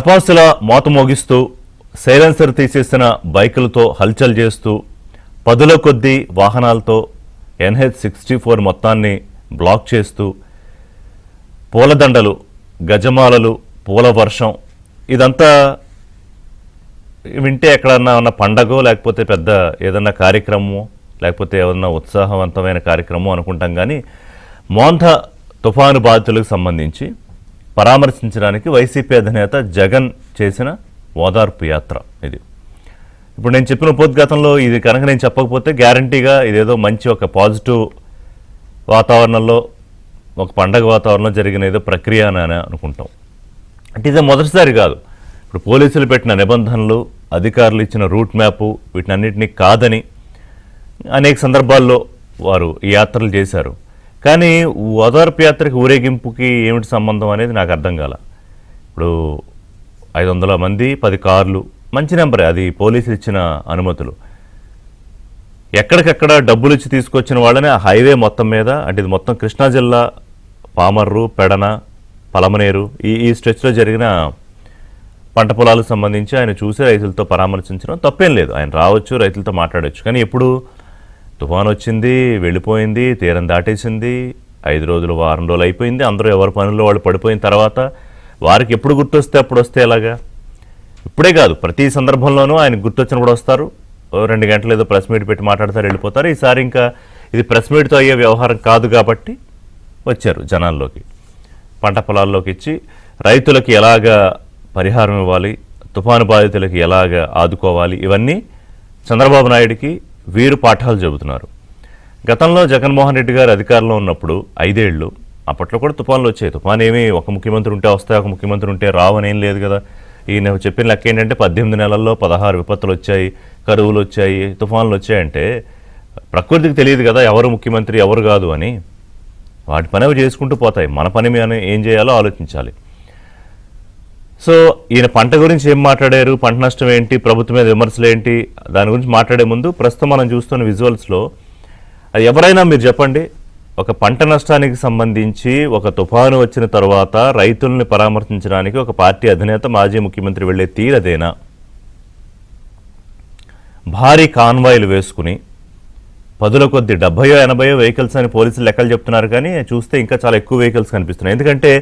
టపాసుల మోత మోగిస్తూ సైలెన్సర్ తీసేసిన బైకులతో హల్చల్ చేస్తూ పదుల కొద్దీ వాహనాలతో NH-64 మొత్తాన్ని బ్లాక్ చేస్తూ పూలదండలు, గజమాలలు, పూల వర్షం, ఇదంతా వింటే ఎక్కడన్నా ఉన్న పండగో లేకపోతే పెద్ద ఏదన్నా కార్యక్రమమో లేకపోతే ఏదన్నా ఉత్సాహవంతమైన కార్యక్రమం అనుకుంటాం. కానీ మోంథా తుఫాను బాధితులకు సంబంధించి పరామర్శించడానికి వైసీపీ అధినేత జగన్ చేసిన ఓదార్పు యాత్ర ఇది. ఇప్పుడు నేను చెప్పిన ఉపోద్ఘాతంలో ఇది కనుక నేను చెప్పకపోతే గ్యారంటీగా ఇదేదో మంచి ఒక పాజిటివ్ వాతావరణంలో, ఒక పండగ వాతావరణంలో జరిగిన ఏదో ప్రక్రియ అని అనుకుంటాం. అంటే ఇదే మొదటిసారి కాదు. ఇప్పుడు పోలీసులు పెట్టిన నిబంధనలు, అధికారులు ఇచ్చిన రూట్ మ్యాపు, వీటినన్నింటినీ కాదని అనేక సందర్భాల్లో వారు ఈ యాత్రలు చేశారు. కానీ ఓదార్పు యాత్రకి ఊరేగింపుకి ఏమిటి సంబంధం అనేది నాకు అర్థం కాల. ఇప్పుడు 500 మంది, 10 కార్లు, మంచి నెంబరే, అది పోలీసులు ఇచ్చిన అనుమతులు. ఎక్కడికక్కడ డబ్బులు ఇచ్చి తీసుకొచ్చిన వాళ్ళని ఆ హైవే మొత్తం మీద, అంటే ఇది మొత్తం కృష్ణా జిల్లా పామర్రు, పెడన, పలమనేరు ఈ స్ట్రెచ్లో జరిగిన పంట పొలాలకు సంబంధించి ఆయన చూసి రైతులతో పరామర్శించడం తప్పేం లేదు. ఆయన రావచ్చు, రైతులతో మాట్లాడవచ్చు. కానీ ఎప్పుడు తుఫాను వచ్చింది, వెళ్ళిపోయింది, తీరం దాటేసింది, 5 రోజులు, వారం రోజులు అయిపోయింది, అందరూ ఎవరి పనుల్లో వాళ్ళు పడిపోయిన తర్వాత వారికి ఎప్పుడు గుర్తొస్తే అప్పుడు వస్తే ఎలాగా? ఇప్పుడే కాదు, ప్రతి సందర్భంలోనూ ఆయన గుర్తొచ్చినప్పుడు వస్తారు, 2 గంటలు ఏదో ప్రెస్ మీట్ పెట్టి మాట్లాడతారు, వెళ్ళిపోతారు. ఈసారి ఇంకా ఇది ప్రెస్ మీట్తో అయ్యే వ్యవహారం కాదు కాబట్టి వచ్చారు జనాల్లోకి, పంట పొలాల్లోకి ఇచ్చి రైతులకి ఎలాగా పరిహారం ఇవ్వాలి, తుఫాను బాధితులకి ఎలాగా ఆదుకోవాలి, ఇవన్నీ చంద్రబాబు నాయుడికి వీరు పాఠాలు చెబుతున్నారు. గతంలో జగన్మోహన్ రెడ్డి గారు అధికారంలో ఉన్నప్పుడు 5 ఏళ్ళు, అప్పట్లో కూడా తుఫాన్లు వచ్చాయి. తుఫాన్ ఏమి ఒక ముఖ్యమంత్రి ఉంటే వస్తాయి, ఒక ముఖ్యమంత్రి ఉంటే రావనేం లేదు కదా. ఈయన చెప్పిన లెక్క ఏంటంటే 18 నెలల్లో 16 విపత్తులు వచ్చాయి, కరువులు వచ్చాయి, తుఫాన్లు వచ్చాయంటే ప్రకృతికి తెలియదు కదా ఎవరు ముఖ్యమంత్రి ఎవరు కాదు అని. వాటి పని అవి చేసుకుంటూ పోతాయి. మన పని మీద ఏం చేయాలో ఆలోచించాలి. సో ఈయన పంట గురించి ఏం మాట్లాడారు, పంట నష్టం ఏంటి, ప్రభుత్వం మీద విమర్శలు ఏంటి, దాని గురించి మాట్లాడే ముందు ప్రస్తుతం మనం చూస్తున్న విజువల్స్లో అది ఎవరైనా మీరు చెప్పండి, ఒక పంట నష్టానికి సంబంధించి ఒక తుఫాను వచ్చిన తర్వాత రైతుల్ని పరామర్శించడానికి ఒక పార్టీ అధినేత, మాజీ ముఖ్యమంత్రి వెళ్లే తీరదేనా? భారీ కాన్వాయ్లు వేసుకుని పదుల కొద్ది 70-80 వెహికల్స్ అని పోలీసులు లెక్కలు చెప్తున్నారు. కానీ చూస్తే ఇంకా చాలా ఎక్కువ వెహికల్స్ కనిపిస్తున్నాయి. ఎందుకంటే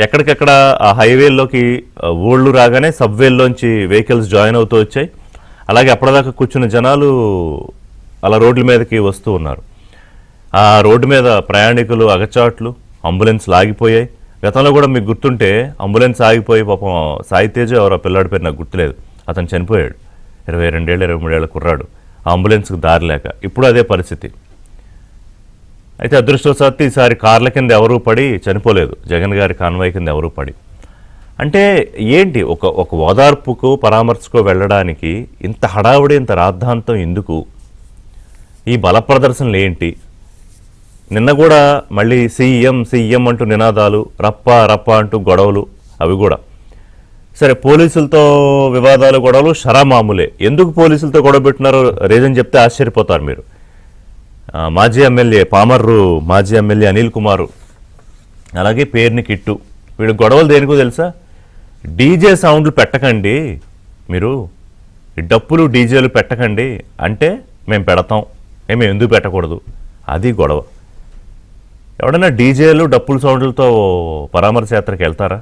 ఎక్కడికెక్కడ ఆ హైవేల్లోకి ఊళ్ళు రాగానే సబ్వేల్లోంచి వెహికల్స్ జాయిన్ అవుతూ వచ్చాయి. అలాగే అప్పటిదాకా కూర్చున్న జనాలు అలా రోడ్ల మీదకి వస్తూ ఉన్నారు. ఆ రోడ్డు మీద ప్రయాణికులు అగచాట్లు, అంబులెన్స్లు ఆగిపోయాయి. గతంలో కూడా మీకు గుర్తుంటే అంబులెన్స్ ఆగిపోయి పాపం సాయి తేజ ఎవరో పిల్లాడి పేరు నాకు గుర్తులేదు, అతను చనిపోయాడు. 22 ఏళ్ళు 23 ఏళ్ళ కుర్రాడు, ఆ అంబులెన్స్కి దారి లేక. ఇప్పుడు అదే పరిస్థితి. అయితే అదృష్టవశాత్తు ఈసారి కార్ల కింద ఎవరూ పడి చనిపోలేదు, జగన్ గారి కాన్వాయ్ కింద ఎవరూ పడి. అంటే ఏంటి, ఒక ఓదార్పుకు పరామర్శకు వెళ్ళడానికి ఇంత హడావుడి, ఇంత రాద్ధాంతం ఎందుకు? ఈ బల ప్రదర్శనలు ఏంటి? నిన్న కూడా మళ్ళీ సీఎం అంటూ నినాదాలు, రప్ప అంటూ గొడవలు, అవి కూడా సరే. పోలీసులతో వివాదాలు, గొడవలు షరామామూలే. ఎందుకు పోలీసులతో గొడవ పెట్టినారో రీజన్ చెప్తే ఆశ్చర్యపోతారు మీరు. మాజీ ఎమ్మెల్యే పామర్రు, మాజీ ఎమ్మెల్యే అనిల్ కుమారు, అలాగే పేర్ని కిట్టు, వీడు గొడవలు దేనికో తెలుసా? డీజే సౌండ్లు పెట్టకండి, మీరు డప్పులు డీజేలు పెట్టకండి అంటే మేము పెడతాం, మేము ఎందుకు పెట్టకూడదు, అది గొడవ. ఎవడన్నా డీజేలు డప్పుల సౌండ్లతో పరామర్శ యాత్రకి వెళ్తారా?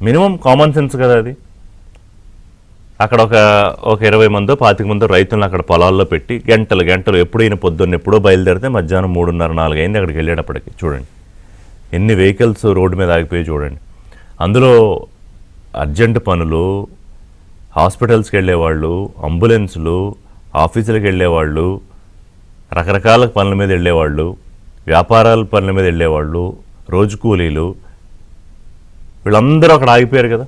మినిమం కామన్ సెన్స్ కదా అది. అక్కడ ఒక 20 మందో 25 మందో రైతులను అక్కడ పొలాల్లో పెట్టి గంటలు ఎప్పుడైనా పొద్దున్న ఎప్పుడో బయలుదేరితే మధ్యాహ్నం 3:30-4 అయింది అక్కడికి వెళ్ళేటప్పటికి. చూడండి ఎన్ని వెహికల్స్ రోడ్డు మీద ఆగిపోయి చూడండి. అందులో అర్జెంట్ పనులు, హాస్పిటల్స్కి వెళ్ళేవాళ్ళు, అంబులెన్సులు, ఆఫీసులకు వెళ్ళేవాళ్ళు, రకరకాల పనుల మీద వెళ్ళేవాళ్ళు, వ్యాపారాల పనుల మీద వెళ్ళేవాళ్ళు, రోజు కూలీలు, వీళ్ళందరూ అక్కడ ఆగిపోయారు కదా.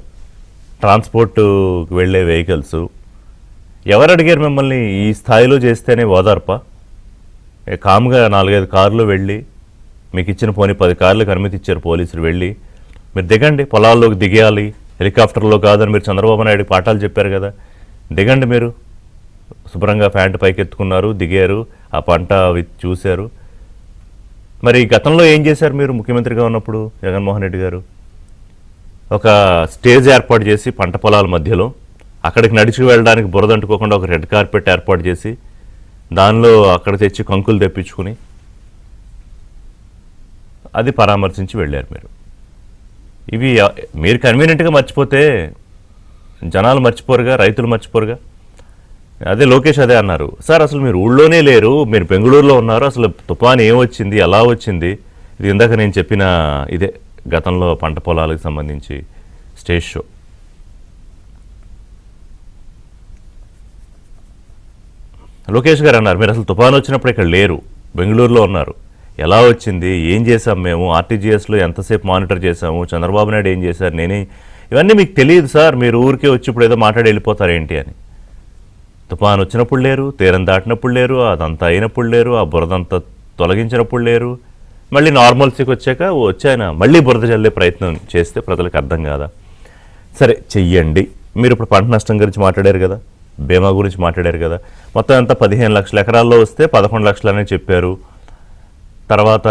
ట్రాన్స్పోర్ట్కి వెళ్ళే వెహికల్స్. ఎవరు అడిగారు మిమ్మల్ని ఈ స్థాయిలో చేస్తేనే ఓదార్ప? కామ్గా 4-5 కార్లు వెళ్ళి, మీకు ఇచ్చిన పోనీ 10 కార్లకు అనుమతి ఇచ్చారు పోలీసులు, వెళ్ళి మీరు దిగండి, పొలాల్లోకి దిగేయాలి, హెలికాప్టర్లో కాదని మీరు చంద్రబాబు నాయుడు పాఠాలు చెప్పారు కదా, దిగండి. మీరు శుభ్రంగా ప్యాంటు పైకెత్తుకున్నారు, దిగారు, ఆ పంట చూశారు. మరి గతంలో ఏం చేశారు మీరు ముఖ్యమంత్రిగా ఉన్నప్పుడు జగన్మోహన్ రెడ్డి గారు? ఒక స్టేజ్ ఏర్పాటు చేసి పంట పొలాల మధ్యలో అక్కడికి నడిచి వెళ్ళడానికి బురద అంటుకోకుండా ఒక రెడ్ కార్పెట్ ఏర్పాటు చేసి దానిలో అక్కడ తెచ్చి కంకులు తెప్పించుకుని అది పరామర్శించి వెళ్ళారు మీరు. ఇవి మీరు కన్వీనియంట్గా మర్చిపోతే జనాలు మర్చిపోరుగా, రైతులు మర్చిపోరుగా. అదే లోకేష్ అదే అన్నారు, సార్ అసలు మీరు ఊళ్ళోనే లేరు, మీరు బెంగళూరులో ఉన్నారు, అసలు తుఫాన్ ఏమొచ్చింది, ఎలా వచ్చింది. ఇది ఇందాక నేను చెప్పిన ఇదే గతంలో పంట పొలాలకు సంబంధించి స్టేజ్ షో. లోకేష్ గారు అన్నారు, మీరు అసలు తుఫాన్ వచ్చినప్పుడు ఇక్కడ లేరు, బెంగళూరులో ఉన్నారు, ఎలా వచ్చింది, ఏం చేశాం మేము, ఆర్టీజీఎస్లో ఎంతసేపు మానిటర్ చేశాము, చంద్రబాబు నాయుడు ఏం చేశారు, నేనే, ఇవన్నీ మీకు తెలియదు సార్, మీరు ఊరికే వచ్చి ఇప్పుడు ఏదో మాట్లాడి వెళ్ళిపోతారేంటి అని. తుఫాన్ వచ్చినప్పుడు లేరు, తీరం దాటినప్పుడు లేరు, అదంతా అయినప్పుడు లేరు, ఆ బురదంతా తొలగించినప్పుడు లేరు, మళ్ళీ నార్మల్సీకి వచ్చాక మళ్ళీ బురద చల్లే ప్రయత్నం చేస్తే ప్రజలకు అర్థం కాదా? సరే చెయ్యండి. మీరు ఇప్పుడు పంట నష్టం గురించి మాట్లాడారు కదా, బీమా గురించి మాట్లాడారు కదా, మొత్తం అంతా 15 లక్షల ఎకరాల్లో వస్తే 11 లక్షలనే చెప్పారు. తర్వాత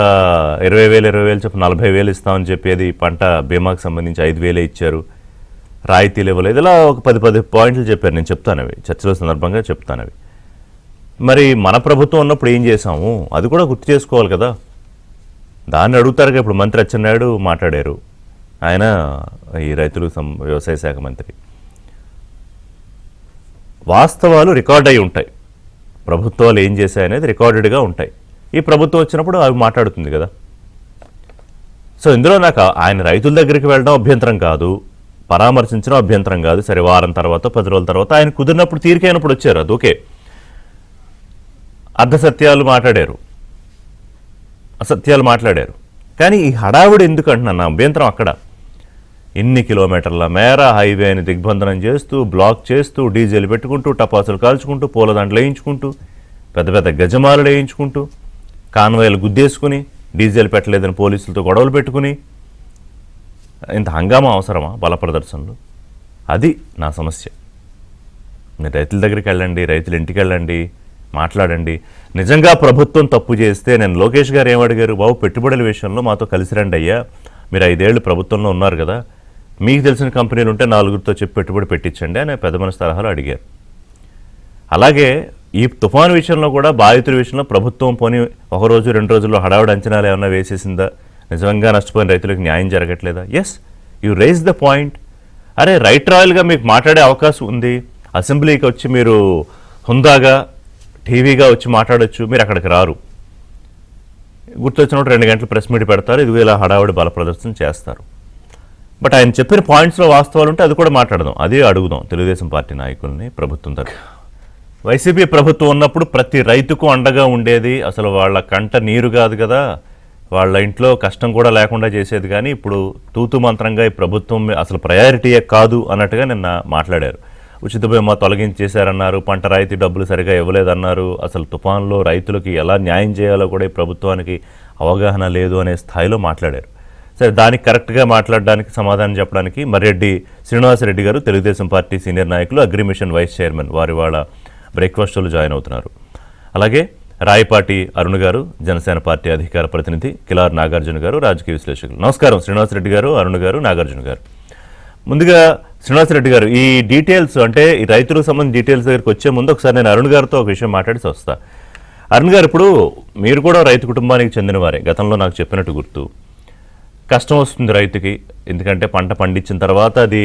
20,000 చెప్పి 40,000 ఇస్తామని చెప్పేది పంట బీమాకు సంబంధించి 5,000 ఇచ్చారు, రాయితీలు ఇవ్వలేదు. ఇలా ఒక 10 పాయింట్లు చెప్పారు. నేను చెప్తాను అవి, చర్చల సందర్భంగా చెప్తాను అవి. మరి మన ప్రభుత్వం ఉన్నప్పుడు ఏం చేశాము అది కూడా గుర్తు చేసుకోవాలి కదా. దాన్ని అడుగుతారుగా. ఇప్పుడు మంత్రి అచ్చెన్నాయుడు మాట్లాడారు, ఆయన ఈ రైతులు వ్యవసాయ శాఖ మంత్రి. వాస్తవాలు రికార్డ్ అయి ఉంటాయి, ప్రభుత్వాలు ఏం చేశాయనేది రికార్డెడ్గా ఉంటాయి. ఈ ప్రభుత్వం వచ్చినప్పుడు అవి మాట్లాడుతుంది కదా. సో ఇందులో నాకు ఆయన రైతుల దగ్గరికి వెళ్ళడం అభ్యంతరం కాదు, పరామర్శించడం అభ్యంతరం కాదు. సరే వారం తర్వాత 10 రోజుల తర్వాత ఆయన కుదిరినప్పుడు తీరికైనప్పుడు వచ్చారు, అది ఓకే. అర్ధసత్యాలు మాట్లాడారు, అసత్యాలు మాట్లాడారు. కానీ ఈ హడావుడి ఎందుకు అంటున్నాను, నా అభ్యంతరం అక్కడ. ఇన్ని కిలోమీటర్ల మేర హైవేని దిగ్బంధనం చేస్తూ, బ్లాక్ చేస్తూ, డీజిల్ పెట్టుకుంటూ, టపాసులు కాల్చుకుంటూ, పూలదండలు వేయించుకుంటూ, పెద్ద పెద్ద గజమాలు వేయించుకుంటూ, కాన్వాయ్లు గుద్దేసుకుని, డీజిల్ పెట్టలేదని పోలీసులతో గొడవలు పెట్టుకుని, ఇంత హంగామా అవసరమా బల ప్రదర్శనలు? అది నా సమస్య. మీరు రైతుల దగ్గరికి వెళ్ళండి, రైతుల ఇంటికి వెళ్ళండి, మాట్లాడండి. నిజంగా ప్రభుత్వం తప్పు చేస్తే, నేను లోకేష్ గారు ఏమడిగారు, బాబు పెట్టుబడుల విషయంలో మాతో కలిసి రండి అయ్యా, మీరు 5 ఏళ్ళు ప్రభుత్వంలో ఉన్నారు కదా, మీకు తెలిసిన కంపెనీలు ఉంటే 4గురితో చెప్పి పెట్టుబడి పెట్టించండి అని పెద్ద మనసు తరహాలో అడిగారు. అలాగే ఈ తుఫాను విషయంలో కూడా బాధితుల విషయంలో ప్రభుత్వం పోనీ 1 రోజు 2 రోజుల్లో హడావుడి అంచనాలు ఏమన్నా వేసేసిందా, నిజంగా నష్టపోయిన రైతులకు న్యాయం జరగట్లేదా? Yes, you raise the point. అరే రైట్ రాయల్గా మీకు మాట్లాడే అవకాశం ఉంది, అసెంబ్లీకి వచ్చి మీరు హుందాగా టీవీగా వచ్చి మాట్లాడొచ్చు, మీరు అక్కడికి రారు. గుర్తొచ్చినప్పుడు 2 గంటలు ప్రెస్ మీట్ పెడతారు, ఇదిగో ఇలా హడావుడి బల ప్రదర్శన చేస్తారు. బట్ ఆయన చెప్పిన పాయింట్స్లో వాస్తవాలు ఉంటే అది కూడా మాట్లాడదాం, అదే అడుగుదాం తెలుగుదేశం పార్టీ నాయకుల్ని, ప్రభుత్వం తరఫు. వైసీపీ ప్రభుత్వం ఉన్నప్పుడు ప్రతి రైతుకు అండగా ఉండేది, అసలు వాళ్ళ కంట నీరు కాదు కదా, వాళ్ళ ఇంట్లో కష్టం కూడా లేకుండా చేసేది. కానీ ఇప్పుడు తూతు మంత్రంగా ఈ ప్రభుత్వం అసలు ప్రయారిటీయే కాదు అన్నట్టుగా నిన్న మాట్లాడారు. ఉచిత బీమా తొలగించేశారన్నారు, పంట రాయితీ డబ్బులు సరిగా ఇవ్వలేదన్నారు, అసలు తుఫాన్లో రైతులకి ఎలా న్యాయం చేయాలో కూడా ఈ ప్రభుత్వానికి అవగాహన లేదు అనే స్థాయిలో మాట్లాడారు. సరే, దానికి కరెక్ట్గా మాట్లాడడానికి, సమాధానం చెప్పడానికి మర్రెడ్డి శ్రీనివాసరెడ్డి గారు, తెలుగుదేశం పార్టీ సీనియర్ నాయకులు, అగ్రిమిషన్ వైస్ చైర్మన్, వారి వాళ్ళ బ్రేక్ఫాస్ట్లో జాయిన్ అవుతున్నారు. అలాగే రాయపాటి అరుణ్ గారు, జనసేన పార్టీ అధికార ప్రతినిధి, కిలార్ నాగార్జున గారు, రాజకీయ విశ్లేషకులు. నమస్కారం శ్రీనివాసరెడ్డి గారు, అరుణ్ గారు, నాగార్జున గారు. ముందుగా శ్రీనివాసరెడ్డి గారు, ఈ డీటెయిల్స్ అంటే ఈ రైతులకు సంబంధించిన డీటెయిల్స్ దగ్గరికి వచ్చే ముందు ఒకసారి నేను అరుణ్ గారితో ఒక విషయం మాట్లాడి వస్తా. అరుణ్ గారు, ఇప్పుడు మీరు కూడా రైతు కుటుంబానికి చెందినవారే, గతంలో నాకు చెప్పినట్టు గుర్తు. కష్టం వస్తుంది రైతుకి, ఎందుకంటే పంట పండించిన తర్వాత అది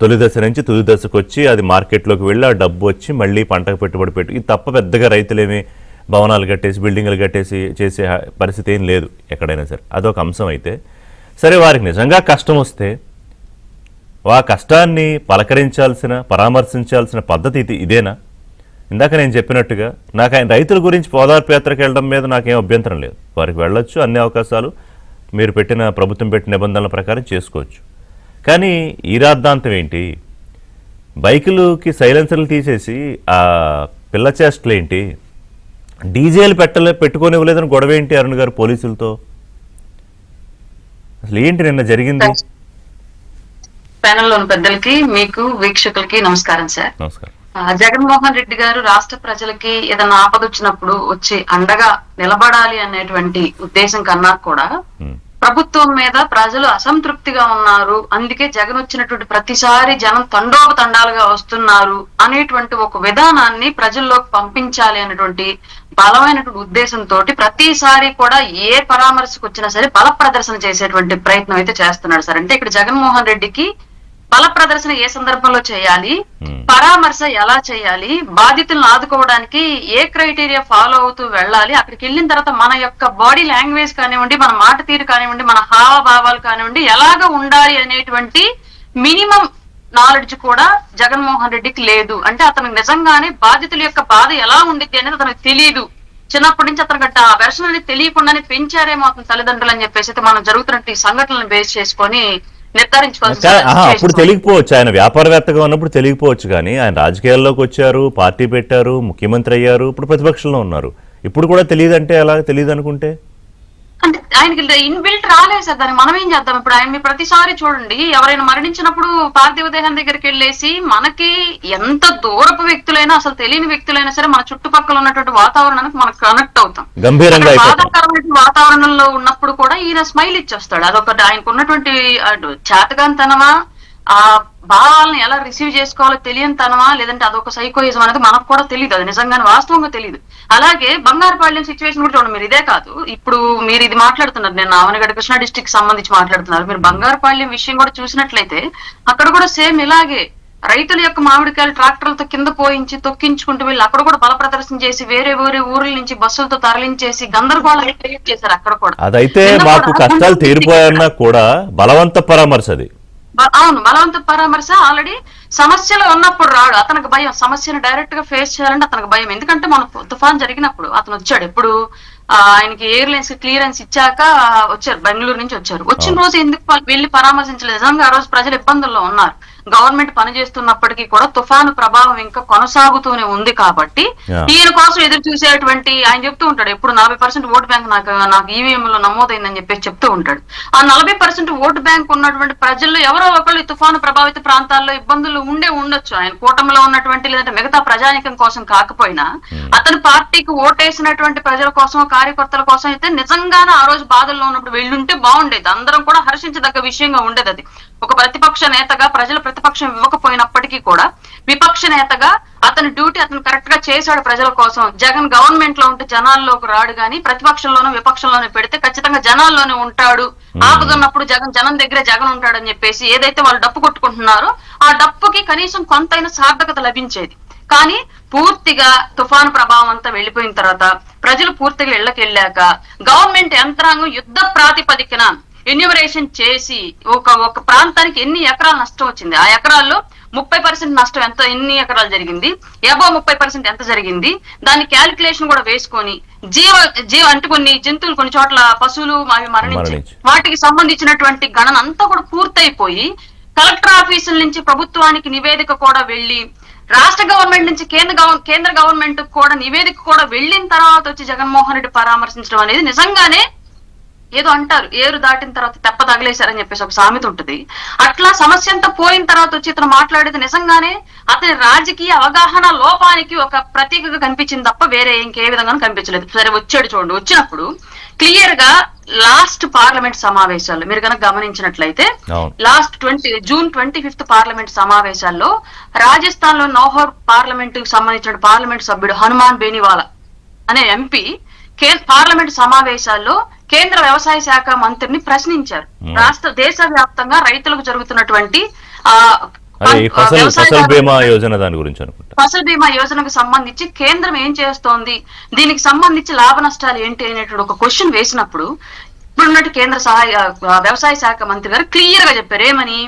తొలి దశ నుంచి తుది దశకు వచ్చి అది మార్కెట్లోకి వెళ్ళి ఆ డబ్బు వచ్చి మళ్ళీ పంటకు పెట్టుబడి పెట్టి, ఇది తప్ప పెద్దగా రైతులేమి భవనాలు కట్టేసి బిల్డింగ్లు కట్టేసి చేసే పరిస్థితి ఏం లేదు ఎక్కడైనా సరే. అదొక అంశం. అయితే సరే, వారికి నిజంగా కష్టం వస్తే ఆ కష్టాన్ని పలకరించాల్సిన, పరామర్శించాల్సిన పద్ధతి ఇదేనా? ఇందాక నేను చెప్పినట్టుగా నాకు ఆయన రైతుల గురించి ఓదార్పు యాత్రకు వెళ్ళడం మీద నాకేం అభ్యంతరం లేదు, వారికి వెళ్ళొచ్చు, అన్ని అవకాశాలు మీరు పెట్టిన, ప్రభుత్వం పెట్టిన నిబంధనల ప్రకారం చేసుకోవచ్చు. కానీ ఈ రాద్ధాంతం ఏంటి? బైకులకి సైలెన్సర్లు తీసేసి ఆ పిల్ల చేష్టలు ఏంటి? డీజేలు పెట్టుకోనివ్వలేదని గొడవ ఏంటి అరుణ్ గారు పోలీసులతో? అసలు ఏంటి నిన్న జరిగింది? ప్యానెల్లోని పెద్దలకి, మీకు వీక్షకులకి నమస్కారం సార్. నమస్కారం. జగన్మోహన్ రెడ్డి గారు రాష్ట్ర ప్రజలకి ఏదైనా ఆపద వచ్చినప్పుడు వచ్చి అండగా నిలబడాలి అనేటువంటి ఉద్దేశం కన్నా కూడా ప్రభుత్వం మీద ప్రజలు అసంతృప్తిగా ఉన్నారు, అందుకే జగన్ వచ్చినటువంటి ప్రతిసారి జనం తండోపతండాలుగా వస్తున్నారు అనేటువంటి ఒక విధానాన్ని ప్రజల్లోకి పంపించాలి అనేటువంటి బలమైనటువంటి ఉద్దేశంతో ప్రతిసారి కూడా ఏ పరామర్శకు వచ్చినా సరే బల ప్రదర్శన చేసేటువంటి ప్రయత్నం అయితే చేస్తున్నాడు సార్. అంటే ఇక్కడ జగన్మోహన్ రెడ్డికి బల ప్రదర్శన ఏ సందర్భంలో చేయాలి, పరామర్శ ఎలా చేయాలి, బాధితులను ఆదుకోవడానికి ఏ క్రైటీరియా ఫాలో అవుతూ వెళ్ళాలి, అక్కడికి వెళ్ళిన తర్వాత మన యొక్క బాడీ లాంగ్వేజ్ కానివ్వండి, మన మాట తీరు కానివ్వండి, మన హావభావాలు కానివ్వండి ఎలాగ ఉండాలి అనేటువంటి మినిమం నాలెడ్జ్ కూడా జగన్మోహన్ రెడ్డికి లేదు. అంటే అతనికి నిజంగానే బాధితుల యొక్క బాధ ఎలా ఉండిద్ది అనేది అతనికి తెలియదు. చిన్నప్పటి నుంచి అతనికి ఆ వెర్షన్ అనేది తెలియకుండానే పెంచారేమో అతని తల్లిదండ్రులు అని చెప్పేసి అయితే మనం జరుగుతున్నట్టు ఈ సంఘటనలను బేస్ చేసుకొని అప్పుడు తెలియకపోవచ్చు, ఆయన వ్యాపారవేత్తగా ఉన్నప్పుడు తెలియకపోవచ్చు, కానీ ఆయన రాజకీయాల్లోకి వచ్చారు, పార్టీ పెట్టారు, ముఖ్యమంత్రి అయ్యారు, ఇప్పుడు ప్రతిపక్షంలో ఉన్నారు, ఇప్పుడు కూడా తెలియదంటే ఎలా తెలియదు అనుకుంటే? అంటే ఆయనకి ఇన్బిల్ట్ రాలేదు సార్. దాన్ని మనం ఏం చేద్దాం? ఇప్పుడు ఆయన ప్రతిసారి చూడండి, ఎవరైనా మరణించినప్పుడు పార్థివ దేహం దగ్గరికి వెళ్ళేసి మనకి ఎంత దూరపు వ్యక్తులైనా అసలు తెలియని వ్యక్తులైనా సరే మన చుట్టుపక్కల ఉన్నటువంటి వాతావరణానికి మనకు కనెక్ట్ అవుతాం. గంభీరంగా బాధాకరమైన వాతావరణంలో ఉన్నప్పుడు కూడా ఈయన స్మైల్ ఇచ్చేస్తాడు. అదొకటి ఆయనకు ఉన్నటువంటి చేతగానితనమా, ఆ భావాలను ఎలా రిసీవ్ చేసుకోవాలో తెలియని తనమా, లేదంటే అదొక సైకోయిజం అనేది మనకు కూడా తెలియదు, అది నిజంగానే వాస్తవంగా తెలియదు. అలాగే బంగారుపాళ్యం సిచ్యువేషన్ కూడా చూడండి, మీరు ఇదే కాదు, ఇప్పుడు మీరు ఇది మాట్లాడుతున్నారు, నేను అవనగడ్డ కృష్ణా డిస్ట్రిక్ట్ సంబంధించి మాట్లాడుతున్నారు, మీరు బంగారుపాళ్యం విషయం కూడా చూసినట్లయితే అక్కడ కూడా సేమ్ ఇలాగే రైతుల యొక్క మామిడికాయలు ట్రాక్టర్లతో కింద పోయించి తొక్కించుకుంటూ వెళ్ళి అక్కడ కూడా బల ప్రదర్శన చేసి వేరే వేరే ఊర్ల నుంచి బస్సులతో తరలించేసి గందరగోళం క్రియేట్ చేశారు అక్కడ కూడా. అదైతే మాకు కష్టాలు తీరిపోయాయన్నా కూడా బలవంత పరామర్శ అది. అవును, బలవంత పరామర్శ. ఆల్రెడీ సమస్యలు ఉన్నప్పుడు రాడు, అతనికి భయం, సమస్యను డైరెక్ట్ గా ఫేస్ చేయాలంటే అతనికి భయం. ఎందుకంటే మన తుఫాన్ జరిగినప్పుడు అతను వచ్చాడు, ఎప్పుడు ఆయనకి ఎయిర్లైన్స్ క్లియరెన్స్ ఇచ్చాక వచ్చారు, బెంగళూరు నుంచి వచ్చారు. వచ్చిన రోజు ఎందుకు వెళ్ళి పరామర్శించలేదు? నిజంగా ఆ రోజు ప్రజలు ఇబ్బందుల్లో ఉన్నారు, గవర్నమెంట్ పనిచేస్తున్నప్పటికీ కూడా తుఫాను ప్రభావం ఇంకా కొనసాగుతూనే ఉంది కాబట్టి ఈయన కోసం ఎదురు చూసేటువంటి ఆయన చెప్తూ ఉంటాడు, ఎప్పుడు 40% ఓటు బ్యాంక్ నాకు ఈవీఎం లో నమోదైందని చెప్పేసి చెప్తూ ఉంటాడు. ఆ 40% ఓటు బ్యాంక్ ఉన్నటువంటి ప్రజల్లో ఎవరో ఒకళ్ళు ఈ తుఫాను ప్రభావిత ప్రాంతాల్లో ఇబ్బందులు ఉండొచ్చు. ఆయన కూటమిలో ఉన్నటువంటి లేదంటే మిగతా ప్రజానికం కోసం కాకపోయినా అతని పార్టీకి ఓటేసినటువంటి ప్రజల కోసం, కార్యకర్తల కోసం అయితే నిజంగానే ఆ రోజు బాధల్లో ఉన్నప్పుడు వెళ్ళుంటే బాగుండేది, అందరం కూడా హర్షించదగ్గ విషయంగా ఉండేది. అది ఒక ప్రతిపక్ష నేతగా ప్రజలు ప్రతిపక్షం ఇవ్వకపోయినప్పటికీ కూడా విపక్ష నేతగా అతని డ్యూటీ అతను కరెక్ట్ గా చేశాడు ప్రజల కోసం. జగన్ గవర్నమెంట్ లో ఉంటే జనాల్లోకి రాడు, కానీ ప్రతిపక్షంలోనూ విపక్షంలోనూ పెడితే ఖచ్చితంగా జనాల్లోనే ఉంటాడు, ఆపదున్నప్పుడు జనం దగ్గరే జగన్ ఉంటాడని చెప్పేసి ఏదైతే వాళ్ళు డప్పు కొట్టుకుంటున్నారో ఆ డప్పుకి కనీసం కొంతైనా సార్థకత లభించేది. కానీ పూర్తిగా తుఫాను ప్రభావం అంతా వెళ్ళిపోయిన తర్వాత ప్రజలు పూర్తిగా ఇళ్లకు వెళ్ళాక గవర్నమెంట్ యంత్రాంగం యుద్ధ ప్రాతిపదికన ఎన్యూమరేషన్ చేసి ఒక ప్రాంతానికి ఎన్ని ఎకరాల నష్టం వచ్చింది, ఆ ఎకరాల్లో 30% నష్టం ఎన్ని ఎకరాలు జరిగింది, ఎబో 30% ఎంత జరిగింది, దాని క్యాలిక్యులేషన్ కూడా వేసుకొని జీవ అంటే కొన్ని జంతువులు కొన్ని చోట్ల పశువులు అవి మరణించి వాటికి సంబంధించినటువంటి గణన అంతా కూడా పూర్తయిపోయి కలెక్టర్ ఆఫీసుల నుంచి ప్రభుత్వానికి నివేదిక కూడా వెళ్లి రాష్ట్ర గవర్నమెంట్ నుంచి కేంద్ర గవర్నమెంట్ కూడా నివేదిక కూడా వెళ్ళిన తర్వాత వచ్చి జగన్మోహన్ రెడ్డి పరామర్శించడం అనేది నిజంగానే ఏదో అంటారు, ఏరు దాటిన తర్వాత తెప్ప తగిలేశారని చెప్పేసి ఒక సామెత ఉంటుంది. అట్లా సమస్య అంతా పోయిన తర్వాత వచ్చి ఇతను మాట్లాడేది నిజంగానే అతని రాజకీయ అవగాహన లోపానికి ఒక ప్రతీకగా కనిపించింది తప్ప వేరే ఇంకే విధంగా కనిపించలేదు. సరే వచ్చాడు చూడండి, వచ్చినప్పుడు క్లియర్ గా లాస్ట్ పార్లమెంట్ సమావేశాల్లో మీరు కనుక గమనించినట్లయితే లాస్ట్ జూన్ 25 పార్లమెంట్ సమావేశాల్లో రాజస్థాన్ లో నౌహర్ పార్లమెంట్ కు సంబంధించిన పార్లమెంట్ సభ్యుడు హనుమాన్ బేనివాలా అనే ఎంపీ పార్లమెంట్ సమావేశాల్లో కేంద్ర వ్యవసాయ శాఖ మంత్రిని ప్రశ్నించారు. దేశవ్యాప్తంగా రైతులకు జరుగుతున్నటువంటి ఫసల్ బీమా యోజనకు సంబంధించి కేంద్రం ఏం చేస్తోంది, దీనికి సంబంధించి లాభ నష్టాలు ఏంటి అనేటువంటి ఒక క్వశ్చన్ వేసినప్పుడు ఇప్పుడున్నట్టు కేంద్ర వ్యవసాయ శాఖ మంత్రి గారు క్లియర్ గా చెప్పారు, ఏమని,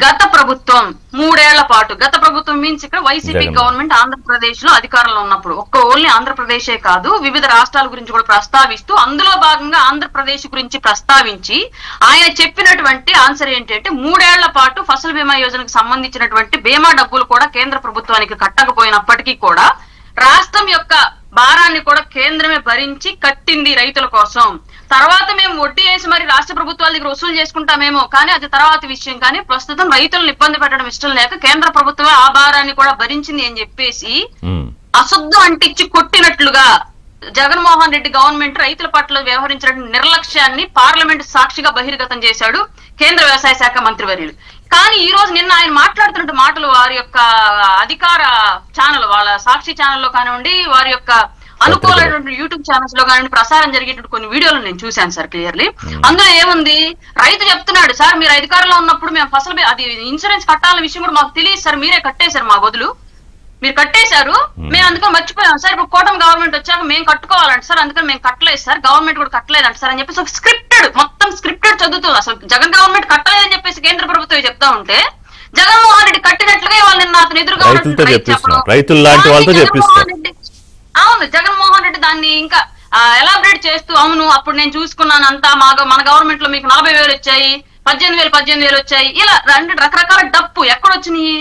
గత ప్రభుత్వం 3 ఏళ్ల పాటు, గత ప్రభుత్వం మీన్స్ ఇక్కడ వైసీపీ గవర్నమెంట్ ఆంధ్రప్రదేశ్ లో అధికారంలో ఉన్నప్పుడు ఓన్లీ ఆంధ్రప్రదేశే కాదు వివిధ రాష్ట్రాల గురించి కూడా ప్రస్తావిస్తూ అందులో భాగంగా ఆంధ్రప్రదేశ్ గురించి ప్రస్తావించి ఆయన చెప్పినటువంటి ఆన్సర్ ఏంటంటే 3 ఏళ్ల పాటు ఫసల్ బీమా యోజనకు సంబంధించినటువంటి బీమా డబ్బులు కూడా కేంద్ర ప్రభుత్వానికి కట్టకపోయినప్పటికీ కూడా రాష్ట్రం యొక్క భారాన్ని కూడా కేంద్రమే భరించి కట్టింది రైతుల కోసం. తర్వాత మేము వడ్డీ వేసి మరి రాష్ట్ర ప్రభుత్వాల దగ్గర వసూలు చేసుకుంటామేమో, కానీ అది తర్వాత విషయం. కానీ ప్రస్తుతం రైతులను ఇబ్బంది పెట్టడం ఇష్టం లేక కేంద్ర ప్రభుత్వమే ఆ భారాన్ని కూడా భరించింది అని చెప్పేసి అశుద్ధం అంటించి కొట్టినట్లుగా జగన్మోహన్ రెడ్డి గవర్నమెంట్ రైతుల పట్ల వ్యవహరించిన నిర్లక్ష్యాన్ని పార్లమెంట్ సాక్షిగా బహిర్గతం చేశాడు కేంద్ర వ్యవసాయ శాఖ మంత్రివర్యులు. కానీ ఈ రోజు నిన్న ఆయన మాట్లాడుతున్న మాటలు వారి యొక్క అధికార ఛానల్, వాళ్ళ సాక్షి ఛానల్లో కానివ్వండి, వారి యొక్క అనుకూలమైనటువంటి యూట్యూబ్ ఛానల్స్ లో కానీ ప్రసారం జరిగేటువంటి కొన్ని వీడియోలు నేను చూశాను సార్ క్లియర్లీ. అందులో ఏముంది, రైతు చెప్తున్నాడు, సార్ మీరు అధికారంలో ఉన్నప్పుడు మేము ఫసలు అది ఇన్సూరెన్స్ కట్టాలన్న విషయం కూడా మాకు తెలియదు సార్, మీరే కట్టేశారు మా బదులు, మీరు కట్టేశారు, మేము అందుకని మర్చిపోయాం సార్, ఇప్పుడు కూటమి గవర్నమెంట్ వచ్చాక మేము కట్టుకోవాలంట సార్, అందుకని మేము కట్టలేదు సార్, గవర్నమెంట్ కూడా కట్టలేదంట సార్ అని చెప్పేసి స్క్రిప్టెడ్, మొత్తం స్క్రిప్టెడ్ చదువుతుంది. అసలు జగన్ గవర్నమెంట్ కట్టలేదని చెప్పేసి కేంద్ర ప్రభుత్వం చెప్తా ఉంటే జగన్మోహన్ రెడ్డి కట్టినట్లుగా వాళ్ళు నిన్న అతను ఎదురుగా అవును, జగన్మోహన్ రెడ్డి దాన్ని ఇంకా ఎలాబరేట్ చేస్తూ, అవును అప్పుడు నేను చూసుకున్నాను అంతా, మన గవర్నమెంట్ లో మీకు 40,000 వచ్చాయి, 18,000 వచ్చాయి, ఇలా రకరకాల డప్పు ఎక్కడొచ్చినాయి.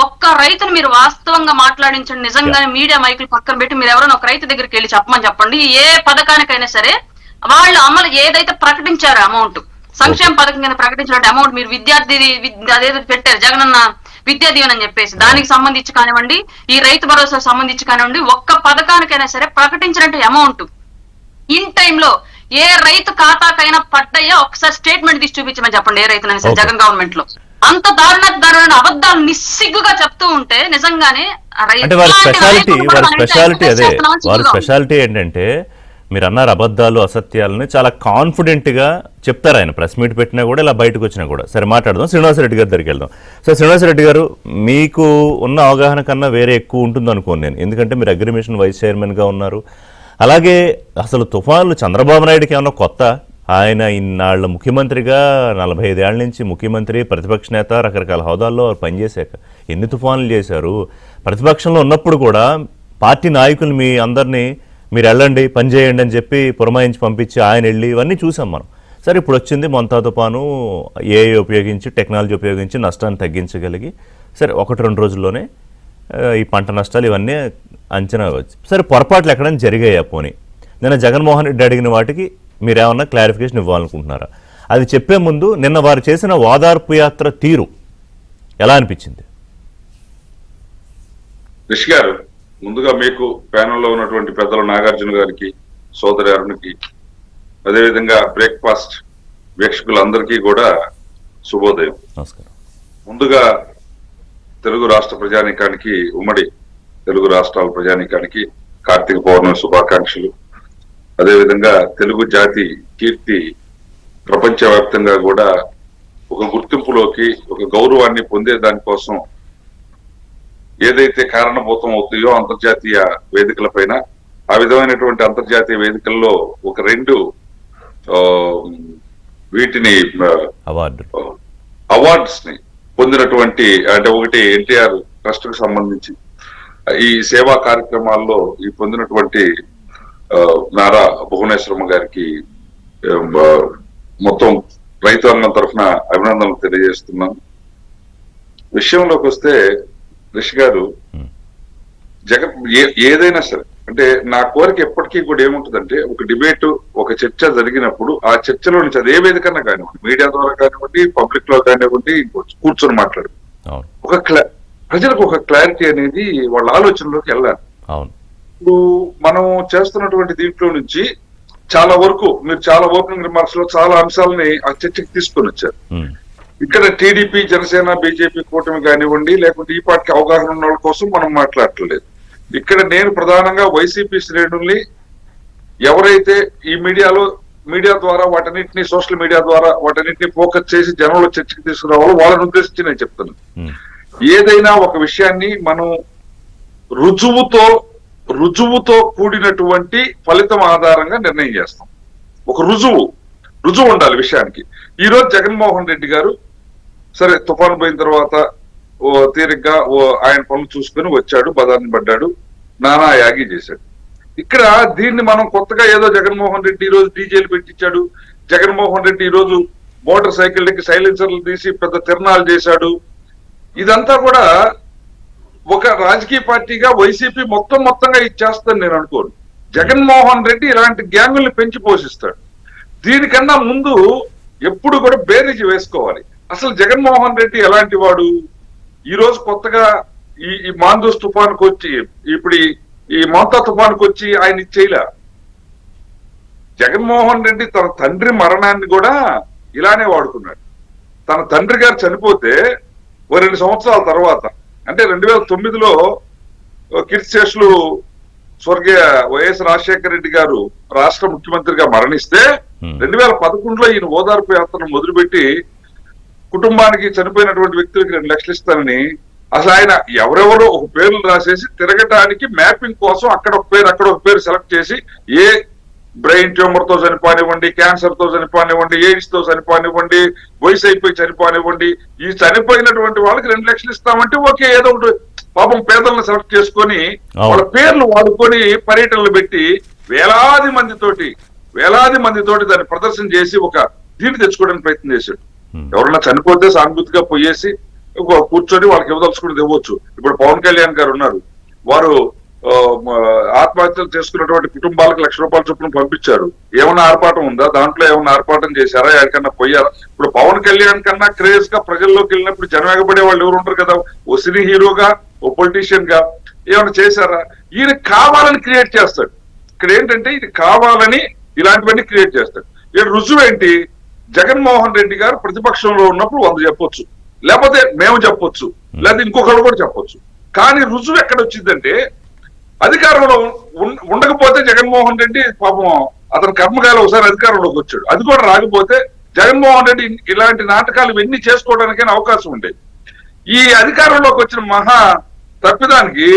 ఒక్క రైతును మీరు వాస్తవంగా మాట్లాడించండి, నిజంగానే మీడియా మైకులు పక్కన పెట్టి మీరు ఎవరైనా ఒక రైతు దగ్గరికి వెళ్ళి చెప్పమని చెప్పండి, ఏ పథకానికైనా సరే వాళ్ళు అమలు ఏదైతే ప్రకటించారో అమౌంట్, సంక్షేమ పథకం కింద ప్రకటించిన అమౌంట్, మీరు విద్యార్థి అదేదో పెట్టారు జగనన్న విద్యా దీవెన అని చెప్పేసి, దానికి సంబంధించి కానివ్వండి, ఈ రైతు భరోసా సంబంధించి కానివ్వండి, ఒక్క పథకానికైనా సరే ప్రకటించినట్టు అమౌంట్ ఇన్ టైంలో ఏ రైతు ఖాతాకైనా పడ్డాయో ఒకసారి స్టేట్మెంట్ తీసి చూపించమని చెప్పండి ఏ రైతునైనా సరే జగన్ గవర్నమెంట్ లో. అంత దారుణ అబద్ధాలు నిస్సిగ్గుగా చెప్తూ ఉంటే నిజంగానే అంటే వారి స్పెషాలిటీ ఏంటంటే, మీరు అన్నారు అబద్ధాలు అసత్యాలని చాలా కాన్ఫిడెంట్ గా చెప్తారు ఆయన. ప్రెస్ మీట్ పెట్టినా కూడా ఇలా బయటకు వచ్చినా కూడా. సరే మాట్లాడదాం, శ్రీనివాసరెడ్డి గారి దగ్గరికి వెళ్దాం. సార్ శ్రీనివాసరెడ్డి గారు, మీకు ఉన్న అవగాహన కన్నా వేరే ఎక్కువ ఉంటుంది అనుకోను నేను, ఎందుకంటే మీరు అగ్రిమిషన్ వైస్ చైర్మన్గా ఉన్నారు. అలాగే అసలు తుఫాన్లు చంద్రబాబు నాయుడుకి ఏమన్నా కొత్త? ఆయన ఇన్నాళ్ళ ముఖ్యమంత్రిగా 45 ఏళ్ల నుంచి ముఖ్యమంత్రి, ప్రతిపక్ష నేత, రకరకాల హోదాల్లో పనిచేశాక ఎన్ని తుఫాన్లు చేశారు. ప్రతిపక్షంలో ఉన్నప్పుడు కూడా పార్టీ నాయకులు మీ అందరినీ మీరు వెళ్ళండి పని చేయండి అని చెప్పి పురమాయించి పంపించి ఆయన వెళ్ళి ఇవన్నీ చూసాం మనం. సరే ఇప్పుడు వచ్చింది మొంతా తుఫాను, ఏఐ ఉపయోగించి, టెక్నాలజీ ఉపయోగించి నష్టాన్ని తగ్గించగలిగి సరే 1-2 రోజుల్లోనే ఈ పంట నష్టాలు ఇవన్నీ అంచనా వచ్చి, సరే పొరపాట్లు ఎక్కడైనా జరిగాయా? పోనీ నిన్న జగన్మోహన్ రెడ్డి అడిగిన వాటికి మీరేమన్నా క్లారిఫికేషన్ ఇవ్వాలనుకుంటున్నారా? అది చెప్పే ముందు నిన్న వారు చేసిన ఓదార్పు యాత్ర తీరు ఎలా అనిపించింది? రిషి గారు, ముందుగా మీకు ప్యానెల్లో ఉన్నటువంటి పెద్దలు నాగార్జున గారికి, సోదరి అరుణ్కి, అదేవిధంగా బ్రేక్ఫాస్ట్ వీక్షకులందరికీ కూడా శుభోదయం. నమస్కారం. ముందుగా తెలుగు రాష్ట్ర ప్రజానీకానికి, ఉమ్మడి తెలుగు రాష్ట్రాల ప్రజానీకానికి కార్తీక పౌర్ణమి శుభాకాంక్షలు. అదేవిధంగా తెలుగు జాతి కీర్తి ప్రపంచవ్యాప్తంగా కూడా ఒక గుర్తింపులోకి, ఒక గౌరవాన్ని పొందే దానికోసం ఏదైతే కారణభూతం అవుతాయో అంతర్జాతీయ వేదికల పైన, ఆ విధమైనటువంటి అంతర్జాతీయ వేదికల్లో ఒక 2 వీటిని అవార్డ్స్ ని పొందినటువంటి, అంటే ఒకటి ఎన్టీఆర్ ట్రస్ట్ కు సంబంధించి ఈ సేవా కార్యక్రమాల్లో ఈ పొందినటువంటి నారా భువనేశ్వరమ్మ గారికి మొత్తం రైతాంగం తరఫున అభినందనలు తెలియజేస్తున్నాను. విషయంలోకి వస్తే రిషి గారు, జగన్ ఏదైనా సరే, అంటే నా కోరిక ఎప్పటికీ కూడా ఏముంటుందంటే, ఒక డిబేట్, ఒక చర్చ జరిగినప్పుడు ఆ చర్చలో నుంచి అది ఏ వేదికన్నా కానివ్వండి, మీడియా ద్వారా కానివ్వండి, పబ్లిక్ లో కానివ్వండి, కూర్చొని మాట్లాడు, ప్రజలకు ఒక క్లారిటీ అనేది వాళ్ళ ఆలోచనలోకి వెళ్ళాలి. ఇప్పుడు మనం చేస్తున్నటువంటి దీంట్లో నుంచి చాలా వరకు మీరు చాలా ఓపెనింగ్ రిమార్క్స్ లో చాలా అంశాలని ఆ చర్చకి తీసుకొని వచ్చారు. ఇక్కడ టీడీపీ, జనసేన, బీజేపీ కూటమి కానివ్వండి, లేకుంటే ఈ పార్టీకి అవగాహన ఉన్న వాళ్ళ కోసం మనం మాట్లాడట్లేదు. ఇక్కడ నేను ప్రధానంగా వైసీపీ శ్రేణుల్ని, ఎవరైతే ఈ మీడియా ద్వారా వాటన్నింటినీ, సోషల్ మీడియా ద్వారా వాటన్నింటినీ ఫోకస్ చేసి జనంలో చర్చకి తీసుకురావాలో వాళ్ళని ఉద్దేశించి నేను చెప్తాను. ఏదైనా ఒక విషయాన్ని మనం రుజువుతో కూడినటువంటి ఫలితం ఆధారంగా నిర్ణయం చేస్తాం. ఒక రుజువు ఉండాలి విషయానికి. ఈ రోజు జగన్మోహన్ రెడ్డి గారు సరే తుఫాను పోయిన తర్వాత తీరిగ్గా ఆయన పనులు చూసుకుని వచ్చాడు, బదాన్ని పడ్డాడు, నానా యాగి చేశాడు. ఇక్కడ దీన్ని మనం కొత్తగా ఏదో జగన్మోహన్ రెడ్డి ఈ రోజు డీజేలు పెట్టించాడు, జగన్మోహన్ రెడ్డి ఈ రోజు మోటార్ సైకిళ్ళకి సైలెన్సర్లు తీసి పెద్ద తిరణాలు చేశాడు, ఇదంతా కూడా ఒక రాజకీయ పార్టీగా వైసీపీ మొత్తంగా ఇచ్చేస్తాను నేను అనుకోను. జగన్మోహన్ రెడ్డి ఇలాంటి గ్యాంగుల్ని పెంచి పోషిస్తాడు. దీనికన్నా ముందు ఎప్పుడు కూడా బేరీజ్ వేసుకోవాలి. అసలు జగన్మోహన్ రెడ్డి ఎలాంటి వాడు? ఈ రోజు కొత్తగా ఈ మాందూస్ తుఫానుకు వచ్చి, ఇప్పుడు ఈ మొంతా తుఫానుకు వచ్చి ఆయన చేయలే. జగన్మోహన్ రెడ్డి తన తండ్రి మరణాన్ని కూడా ఇలానే వాడుకున్నాడు. తన తండ్రి గారు చనిపోతే ఓ 2 సంవత్సరాల తర్వాత, అంటే 2009లో కీర్తిశేషులు స్వర్గీయ వైఎస్ రాజశేఖర రెడ్డి గారు రాష్ట్ర ముఖ్యమంత్రిగా మరణిస్తే 2011లో ఈయన ఓదార్పు యాత్రను మొదలుపెట్టి కుటుంబానికి చనిపోయినటువంటి వ్యక్తులకి 2 లక్షలు ఇస్తానని అసలు ఆయన ఎవరెవరో ఒక పేర్లు రాసేసి తిరగటానికి మ్యాపింగ్ కోసం అక్కడ ఒక పేరు అక్కడ ఒక పేరు సెలెక్ట్ చేసి ఏ బ్రెయిన్ ట్యూమర్ తో చనిపోనివ్వండి, క్యాన్సర్ తో చనిపోనివ్వండి, ఎయిడ్స్ తో చనిపోనివ్వండి, వయసు అయిపోయి చనిపోనివ్వండి, ఈ చనిపోయినటువంటి వాళ్ళకి 2 లక్షలు ఇస్తామంటే ఓకే, ఏదో ఒకటి పాపం పేదలను సెలెక్ట్ చేసుకొని వాళ్ళ పేర్లు వాడుకొని పర్యటనలు పెట్టి వేలాది మందితోటి దాన్ని ప్రదర్శన చేసి ఒక దీన్ని తెచ్చుకోవడానికి ప్రయత్నం చేశాడు. ఎవరన్నా చనిపోతే సానుభూతిగా పోయేసి కూర్చొని వాళ్ళకి ఇవ్వదలుచుకుని ఇవ్వచ్చు. ఇప్పుడు పవన్ కళ్యాణ్ గారు ఉన్నారు, వారు ఆత్మహత్యలు చేసుకున్నటువంటి కుటుంబాలకు ₹1,00,000 చొప్పున పంపించారు. ఏమన్నా ఆర్పాటం ఉందా? దాంట్లో ఏమన్నా ఆర్పాటం చేశారా? ఎక్కడన్నా పోయారా? ఇప్పుడు పవన్ కళ్యాణ్ కన్నా క్రేజ్ గా ప్రజల్లోకి వెళ్ళినప్పుడు జనం ఎగబడే వాళ్ళు ఎవరు ఉంటారు కదా, ఓ సినీ హీరోగా, ఓ పొలిటీషియన్ గా ఏమైనా చేశారా? ఈయన కావాలని క్రియేట్ చేస్తాడు. ఇక్కడ ఏంటంటే ఇది కావాలని ఇలాంటివన్నీ క్రియేట్ చేస్తాడు. ఈయన రుజువు ఏంటి? జగన్మోహన్ రెడ్డి గారు ప్రతిపక్షంలో ఉన్నప్పుడు 100 చెప్పొచ్చు, లేకపోతే మేము చెప్పొచ్చు, లేదా ఇంకొకరు కూడా చెప్పొచ్చు. కానీ రుజువు ఎక్కడ వచ్చిందంటే అధికారంలో ఉండకపోతే జగన్మోహన్ రెడ్డి పాపం అతని కర్మకాలం ఒకసారి అధికారంలోకి వచ్చాడు. అది కూడా రాకపోతే జగన్మోహన్ రెడ్డి ఇలాంటి నాటకాలు ఇవన్నీ చేసుకోవడానికైనా అవకాశం ఉండేది. ఈ అధికారంలోకి వచ్చిన మహా తప్పిదానికి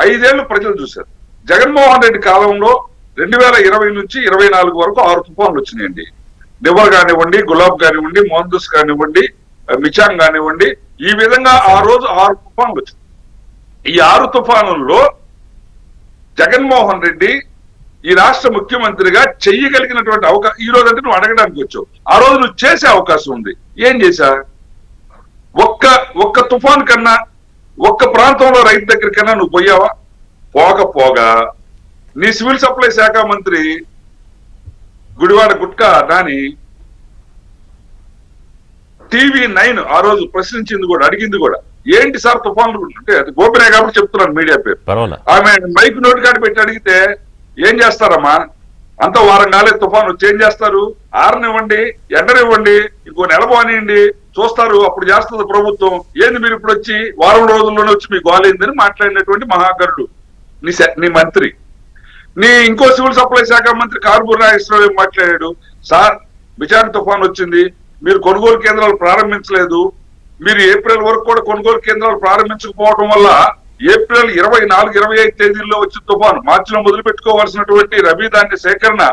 5 ఏళ్లు ప్రజలు చూశారు. జగన్మోహన్ రెడ్డి కాలంలో 2020 నుంచి 24 వరకు 6 తుఫాన్లు వచ్చినాయండి. నివర్ కానివ్వండి, గులాబ్ కానివ్వండి, మోందుస్ కానివ్వండి, మిచాంగ్ కానివ్వండి, ఈ విధంగా ఆ రోజు 6 తుఫాన్లు వచ్చినాయి. ఈ 6 తుఫానుల్లో జగన్మోహన్ రెడ్డి ఈ రాష్ట్ర ముఖ్యమంత్రిగా చెయ్యగలిగినటువంటి అవకాశం, ఈ రోజు అంటే నువ్వు అడగడానికి వచ్చావు, ఆ రోజు నువ్వు చేసే అవకాశం ఉంది. ఏం చేశా? ఒక్క తుఫాన్ కన్నా, ఒక్క ప్రాంతంలో రైతు దగ్గర కన్నా నువ్వు పోయావా? పోగా నీ సివిల్ సప్లై శాఖ మంత్రి గుడివాడ గుట్కా నాని TV9 ఆ రోజు ప్రశ్నించింది కూడా, అడిగింది కూడా, ఏంటి సార్ తుఫాన్లు అంటే, అది గోపినే కాబట్టి చెప్తున్నాను మీడియా పేరు. ఆమె మైక్ నోటి కాడ పెట్టి అడిగితే ఏం చేస్తారమ్మా, అంత వారం కాలే తుఫాన్ వచ్చి ఏం చేస్తారు? ఆరనివ్వండి, ఎండనివ్వండి, ఇంకో నెల పోనీయండి, చూస్తారు, అప్పుడు చేస్తుంది ప్రభుత్వం. ఏంది మీరు ఇప్పుడు వచ్చి వారం రోజుల్లోనే వచ్చి మీకు గోలైందని మాట్లాడినటువంటి మహాగరుడు నీ మంత్రి. నీ ఇంకో సివిల్ సప్లై శాఖ మంత్రి కారుమూరి నాగేశ్వరరావు మాట్లాడాడు, సార్ మిచాంగ్ తుఫాన్ వచ్చింది, మీరు కొనుగోలు కేంద్రాలు ప్రారంభించలేదు, మీరు ఏప్రిల్ వరకు కూడా కొనుగోలు కేంద్రాలు ప్రారంభించకపోవడం వల్ల ఏప్రిల్ 24, 25 తేదీల్లో వచ్చిన తుఫాను మార్చిలో మొదలు పెట్టుకోవాల్సినటువంటి రబీ ధాన్య సేకరణ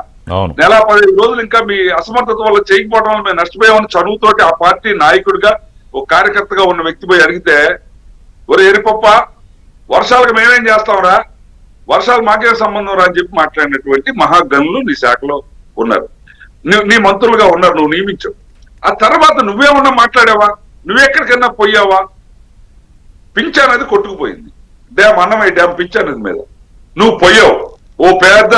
నెల 15 రోజులు ఇంకా మీ అసమర్థత వల్ల చేయకపోవడం వల్ల మేము నష్టపోయామని చనువుతోటి ఆ పార్టీ నాయకుడిగా ఒక కార్యకర్తగా ఉన్న వ్యక్తి పోయి అడిగితే, ఒరే ఎరిపప్ప, వర్షాలకు మేమేం చేస్తాంరా, వర్షాలు మాకేం సంబంధం రా అని చెప్పి మాట్లాడినటువంటి మహాగనులు నీ శాఖలో ఉన్నారు, నీ మంత్రులుగా ఉన్నారు, నువ్వు నియమించావు. ఆ తర్వాత నువ్వేమన్నా మాట్లాడావా? నువ్వెక్కడికన్నా పోయావా? పింఛన్ అనేది కొట్టుకుపోయింది, డ్యామ్ అన్నమయ్య డ్యామ్ పింఛన్ అనేది మీద నువ్వు పోయావు. ఓ పెద్ద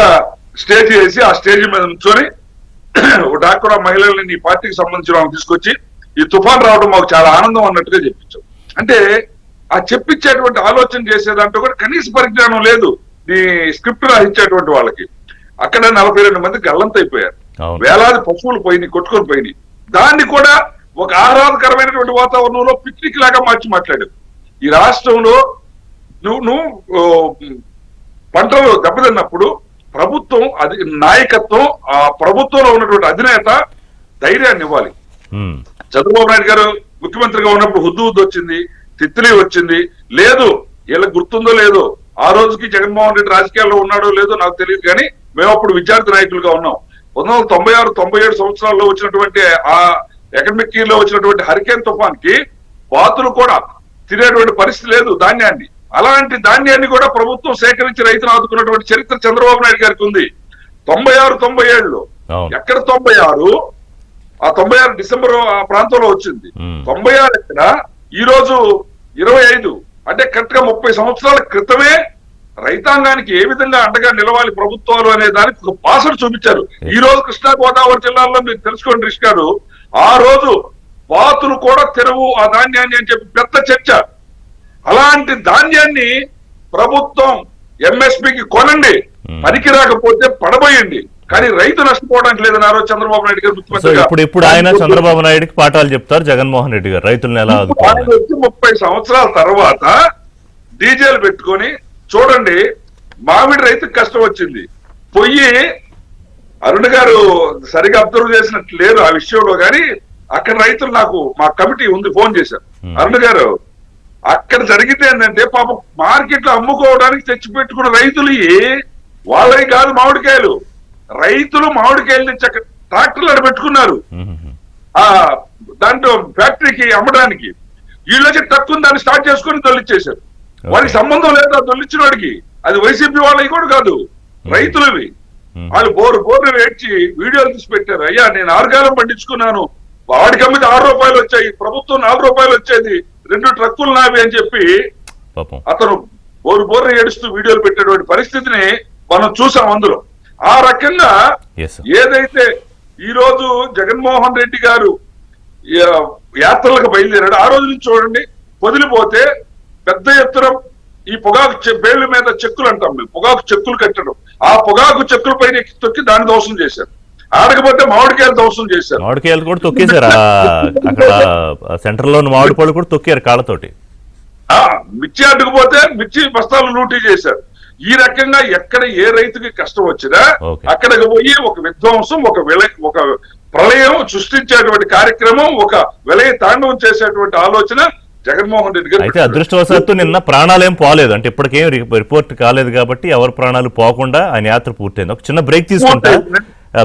స్టేజ్ వేసి ఆ స్టేజ్ మీద నుంచొని డాక్రా మహిళల్ని నీ పార్టీకి సంబంధించిన వాళ్ళని తీసుకొచ్చి ఈ తుఫాన్ రావడం మాకు చాలా ఆనందం అన్నట్టుగా చెప్పించావు. అంటే ఆ చెప్పించేటువంటి ఆలోచన చేసేదాంట్లో కూడా కనీస పరిజ్ఞానం లేదు నీ స్క్రిప్ట్ రాయించేటువంటి వాళ్ళకి. అక్కడ 42 మంది గల్లంతైపోయారు, వేలాది పశువులు పోయినాయి, కొట్టుకొని పోయినాయి. దాన్ని కూడా ఒక ఆహ్లాదకరమైనటువంటి వాతావరణంలో పిక్నిక్ లాగా మార్చి మాట్లాడావు. ఈ రాష్ట్రంలో నువ్వు పంటలు దెబ్బతిన్నప్పుడు ప్రభుత్వం అది నాయకత్వం, ఆ ప్రభుత్వంలో ఉన్నటువంటి అధినేత ధైర్యాన్ని ఇవ్వాలి. చంద్రబాబు నాయుడు గారు ముఖ్యమంత్రిగా ఉన్నప్పుడు హుద్దు వచ్చింది, తిత్లీ వచ్చింది, లేదు వీళ్ళకి గుర్తుందో లేదో, ఆ రోజుకి జగన్మోహన్ రెడ్డి రాజకీయాల్లో ఉన్నాడో లేదో నాకు తెలియదు, కానీ మేము అప్పుడు విద్యార్థి నాయకులుగా ఉన్నాం. 1996, 97 సంవత్సరాల్లో వచ్చినటువంటి ఆ ఎకనమిక్ ఇయర్ లో వచ్చినటువంటి హరికేన్ తుఫాన్ కి బాతులు కూడా తినేటువంటి పరిస్థితి లేదు ధాన్యాన్ని. అలాంటి ధాన్యాన్ని కూడా ప్రభుత్వం సేకరించి రైతులు ఆదుకున్నటువంటి చరిత్ర చంద్రబాబు నాయుడు గారికి ఉంది. 96, 97లో ఎక్కడ 96? ఆ 96 డిసెంబర్ ఆ ప్రాంతంలో వచ్చింది. 96 ఎక్కడ? ఈ రోజు 25, అంటే కరెక్ట్ గా 30 సంవత్సరాల క్రితమే రైతాంగానికి ఏ విధంగా అండగా నిలవాలి ప్రభుత్వాలు అనే దానికి ఒక పాసలు చూపించారు. ఈ రోజు కృష్ణా గోదావరి జిల్లాల్లో మీరు తెలుసుకోండి రిష్ గారు, ఆ రోజు బాతులు కూడా తెరవు ఆ ధాన్యాన్ని అని చెప్పి పెద్ద చర్చ. అలాంటి ధాన్యాన్ని ప్రభుత్వం ఎంఎస్పీకి కొనండి, పనికి రాకపోతే పడబోయండి, కానీ రైతు నష్టపోవడానికి లేదని ఆ రోజు చంద్రబాబు నాయుడు గారు సో ముఖ్యమంత్రిగా ఇప్పుడు ఆయన చంద్రబాబు నాయుడుకి పాఠాలు చెప్తారు జగన్మోహన్ రెడ్డి గారు రైతులను ఎలా ఆయన ఆదుకోవాలి. వచ్చి 30 సంవత్సరాల తర్వాత డీజేలు పెట్టుకొని చూడండి, మామిడి రైతుకు కష్టం వచ్చింది. పొయ్యి అరుణ్ గారు సరిగా అబ్జర్వ్ చేసినట్టు లేరు ఆ విషయంలో, కానీ అక్కడ రైతులు నాకు మా కమిటీ ఉంది ఫోన్ చేశారు. అరుణ్ గారు అక్కడ జరిగితే ఏంటంటే పాపం మార్కెట్ లో అమ్ముకోవడానికి తెచ్చి పెట్టుకున్న రైతులు వాళ్ళవి కాదు మామిడికాయలు, రైతులు మామిడికాయలు తెచ్చి అక్కడ ట్రాక్టర్లు పెట్టుకున్నారు ఆ దాంట్లో ఫ్యాక్టరీకి అమ్మడానికి. వీళ్ళకి తక్కువ దాన్ని స్టార్ట్ చేసుకుని దొల్లిచ్చేశారు. వాడికి సంబంధం లేదు ఆ దొల్లిచ్చిన వాడికి, అది వైసీపీ వాళ్ళవి కూడా కాదు, రైతులవి. వాళ్ళు బోరు వేడ్చి వీడియోలు తీసి పెట్టారు. అయ్యా నేను 6 కాలం పండించుకున్నాను, వాడికి అమ్మితే 6 రూపాయలు వచ్చాయి, ప్రభుత్వం 4 రూపాయలు వచ్చేది, 2 ట్రక్కులు నావి అని చెప్పి అతను బోరు ఏడుస్తూ వీడియోలు పెట్టేటువంటి పరిస్థితిని మనం చూసాం. అందులో ఆ రకంగా ఏదైతే ఈ రోజు జగన్మోహన్ రెడ్డి గారు యాత్రలకు బయలుదేరాడు, ఆ రోజు నుంచి చూడండి వదిలిపోతే పెద్ద ఎత్తున ఈ పొగాకు బేళ్ల మీద చెక్కులు అంటాం మేము, పొగాకు చెక్కులు కట్టడం, ఆ పొగాకు చెక్కుల పైన తొక్కి దాన్ని దోషం చేశారు. ఆడకపోతే మామిడికాయలు దోషం చేశారు, మామిడికాయలు కూడా తొక్కేశారు. అక్కడ సెంటర్ లో మామిడి పళ్ళు కూడా తొక్కారు కాళ్ళతోటి. మిర్చి అడ్డుకుపోతే మిర్చి బస్తాలు లూటీ చేశారు. ఈ రకంగా ఎక్కడ ఏ రైతుకి కష్టం వచ్చినా అక్కడికి పోయి ఒక విధ్వంసం, ఒక ప్రళయం సృష్టించేటువంటి కార్యక్రమం, ఒక విలయ తాండవం చేసేటువంటి ఆలోచన జగన్మోహన్ రెడ్డి గారు. అయితే అదృష్టవశాత్తు నిన్న ప్రాణాలేం పోలేదు, అంటే ఇప్పటికేం రిపోర్ట్ కాలేదు కాబట్టి ఎవరి ప్రాణాలు పోకుండా ఆయన యాత్ర పూర్తయింది. ఒక చిన్న బ్రేక్ తీసుకుంటా,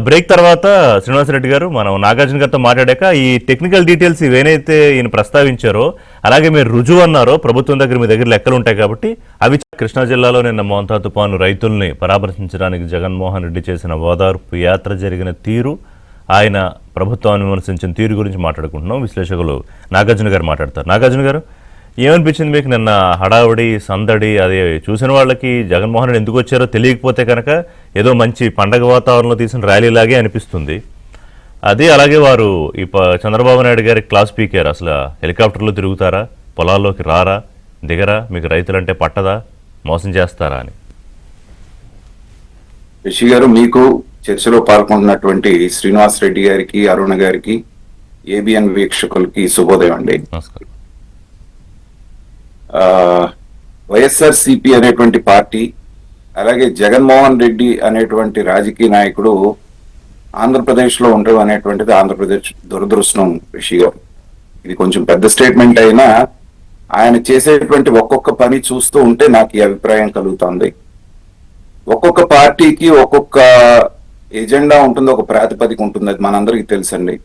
బ్రేక్ తర్వాత శ్రీనివాసరెడ్డి గారు మనం నాగార్జున గారితో మాట్లాడాక ఈ టెక్నికల్ డీటెయిల్స్ ఇవేనైతే ఈయన ప్రస్తావించారో, అలాగే మీరు రుజువు అన్నారో ప్రభుత్వం దగ్గర మీ దగ్గర లెక్కలు ఉంటాయి కాబట్టి అవి. కృష్ణా జిల్లాలో నిన్న మోంతా తుపాను రైతుల్ని పరామర్శించడానికి జగన్మోహన్ రెడ్డి చేసిన ఓదార్పు యాత్ర జరిగిన తీరు, ఆయన ప్రభుత్వాన్ని విమర్శించిన తీరు గురించి మాట్లాడుకుంటున్నాం. విశ్లేషకులు నాగార్జున గారు మాట్లాడతారు. నాగార్జున గారు, ఏమనిపించింది మీకు నిన్న హడావుడి సందడి? అదే చూసిన వాళ్ళకి జగన్మోహన్ రెడ్డి ఎందుకు వచ్చారో తెలియకపోతే కనుక ఏదో మంచి పండగ వాతావరణంలో తీసిన ర్యాలీలాగే అనిపిస్తుంది. అది అలాగే వారు ఈ చంద్రబాబు నాయుడు గారికి క్లాస్ పీకారు. అసలు హెలికాప్టర్లో తిరుగుతారా, పొలాల్లోకి రారా, దిగరా, మీకు రైతులంటే పట్టదా, మోసం చేస్తారా అని. రిషి గారు, మీకు చర్చలో పాల్గొంటున్నటువంటి శ్రీనివాస్ రెడ్డి గారికి, అరుణ గారికి, ఏబిఎన్ వీక్షకులకి శుభోదయం అండి. నమస్కారం. వైఎస్ఆర్ సిపి అనేటువంటి పార్టీ, అలాగే జగన్మోహన్ రెడ్డి అనేటువంటి రాజకీయ నాయకుడు ఆంధ్రప్రదేశ్ లో ఉండడం అనేటువంటిది ఆంధ్రప్రదేశ్ దురదృష్టం రిషి గారు. ఇది కొంచెం పెద్ద స్టేట్మెంట్ అయినా ఆయన చేసేటువంటి ఒక్కొక్క పని చూస్తూ ఉంటే నాకు ఈ అభిప్రాయం కలుగుతుంది. ఒక్కొక్క పార్టీకి ఒక్కొక్క ఎజెండా ఉంటుంది, ఒక ప్రాతిపదిక ఉంటుంది, అది మనందరికీ తెలుసండి.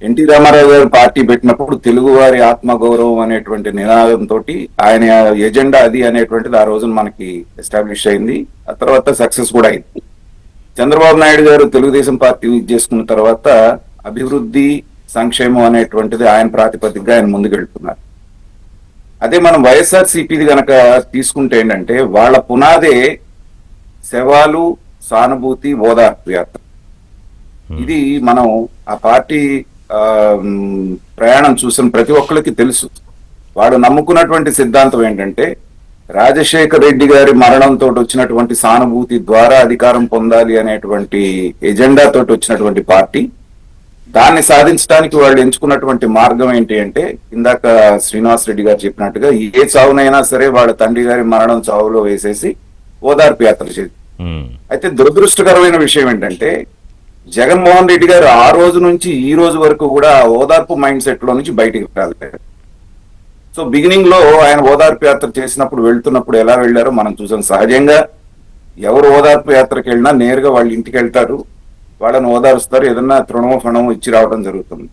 ఎన్టీ రామారావు గారు పార్టీ పెట్టినప్పుడు తెలుగువారి ఆత్మగౌరవం అనేటువంటి నినాదంతో ఆయన ఎజెండా అది అనేటువంటిది ఆ రోజున మనకి ఎస్టాబ్లిష్ అయింది. ఆ తర్వాత సక్సెస్ కూడా అయింది. చంద్రబాబు నాయుడు గారు తెలుగుదేశం పార్టీ చేసుకున్న తర్వాత అభివృద్ధి, సంక్షేమం అనేటువంటిది ఆయన ప్రాతిపదికగా ఆయన ముందుకెళ్తున్నారు. అదే మనం వైఎస్ఆర్ సిపిది గనక తీసుకుంటే ఏంటంటే వాళ్ళ పునాదే శవాలు, సానుభూతి, ఓదార్పు యాత్ర. ఇది మనం ఆ పార్టీ ప్రయాణం చూసిన ప్రతి ఒక్కరికి తెలుసు. వాడు నమ్ముకున్నటువంటి సిద్ధాంతం ఏంటంటే రాజశేఖర్ రెడ్డి గారి మరణంతో వచ్చినటువంటి సానుభూతి ద్వారా అధికారం పొందాలి అనేటువంటి ఎజెండా తోటి వచ్చినటువంటి పార్టీ. దాన్ని సాధించడానికి వాళ్ళు ఎంచుకున్నటువంటి మార్గం ఏంటి అంటే, ఇందాక శ్రీనివాస్ రెడ్డి గారు చెప్పినట్టుగా ఏ చావునైనా సరే వాళ్ళ తండ్రి గారి మరణం చావులో వేసేసి ఓదార్పు యాత్ర చేసి. అయితే దురదృష్టకరమైన విషయం ఏంటంటే జగన్మోహన్ రెడ్డి గారు ఆ రోజు నుంచి ఈ రోజు వరకు కూడా ఓదార్పు మైండ్ సెట్ లో నుంచి బయటికి రాలేదు. సో బిగినింగ్ లో ఆయన ఓదార్పు యాత్ర చేసినప్పుడు వెళ్తున్నప్పుడు ఎలా వెళ్లారో మనం చూసాం. సహజంగా ఎవరు ఓదార్పు యాత్రకి వెళ్ళినా నేరుగా వాళ్ళ ఇంటికి వెళ్తారు, వాళ్ళని ఓదారుస్తారు, ఏదన్నా తృణమో ఫణమో ఇచ్చి రావడం జరుగుతుంది.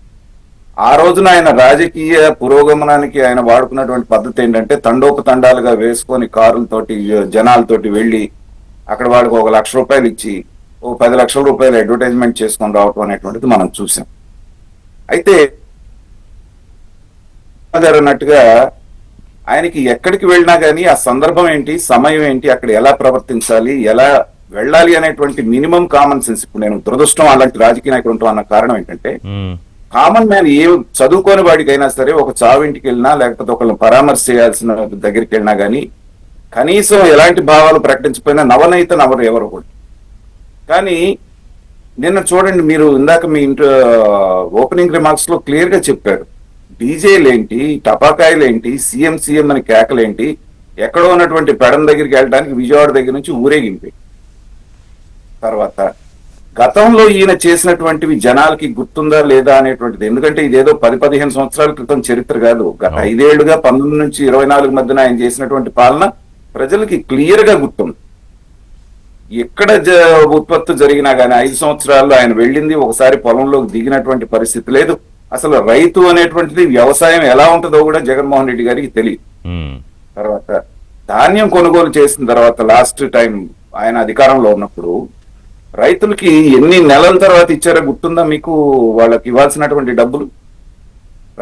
ఆ రోజున ఆయన రాజకీయ పురోగమనానికి ఆయన వాడుకున్నటువంటి పద్ధతి ఏంటంటే తండోపతండాలుగా వేసుకొని కారులతోటి జనాలతోటి వెళ్ళి అక్కడ వాళ్ళకి 1 లక్ష రూపాయలు ఇచ్చి 10 లక్షల రూపాయలు అడ్వర్టైజ్మెంట్ చేసుకొని రావటం అనేటువంటిది మనం చూసాం. అయితే అన్నట్టుగా ఆయనకి ఎక్కడికి వెళ్ళినా కానీ ఆ సందర్భం ఏంటి, సమయం ఏంటి, అక్కడ ఎలా ప్రవర్తించాలి, ఎలా వెళ్ళాలి అనేటువంటి మినిమం కామన్ సెన్స్. ఇప్పుడు నేను దురదృష్టం అలాంటి రాజకీయ నాయకులు ఉంటాం అన్న కారణం ఏంటంటే కామన్ మ్యాన్ ఏ చదువుకోని వాడికైనా సరే ఒక చావింటికి వెళ్ళినా లేకపోతే ఒకళ్ళని పరామర్శ చేయాల్సిన దగ్గరికి వెళ్ళినా కానీ కనీసం ఎలాంటి భావాలు ప్రకటించకపోయినా నవనైత నవరు ఎవరు కూడా. కానీ నిన్న చూడండి, మీరు ఇందాక మీ ఓపెనింగ్ రిమార్క్స్ లో క్లియర్ గా చెప్పారు. డీజేలేంటి, టపాకాయలేంటి, సీఎం అని కేకలేంటి, ఎక్కడో ఉన్నటువంటి పెడం దగ్గరికి వెళ్ళడానికి విజయవాడ దగ్గర నుంచి ఊరేగింపి. తర్వాత గతంలో ఈయన చేసినటువంటివి జనాలకి గుర్తుందా లేదా అనేటువంటిది, ఎందుకంటే ఇదేదో 10-15 సంవత్సరాల క్రితం చరిత్ర కాదు. గత 5 ఏళ్లుగా 19 నుంచి 24 మధ్యన ఆయన చేసినటువంటి పాలన ప్రజలకి క్లియర్ గా గుర్తుంది. ఎక్కడ ఉత్పత్తి జరిగినా గానీ 5 సంవత్సరాల్లో ఆయన వెళ్ళింది, ఒకసారి పొలంలోకి దిగినటువంటి పరిస్థితి లేదు. అసలు రైతు అనేటువంటిది, వ్యవసాయం ఎలా ఉంటుందో కూడా జగన్మోహన్ రెడ్డి గారికి తెలియదు. తర్వాత ధాన్యం కొనుగోలు చేసిన తర్వాత లాస్ట్ టైం ఆయన అధికారంలో ఉన్నప్పుడు రైతులకి ఎన్ని నెలల తర్వాత ఇచ్చారో గుర్తుందా మీకు? వాళ్ళకి ఇవ్వాల్సినటువంటి డబ్బులు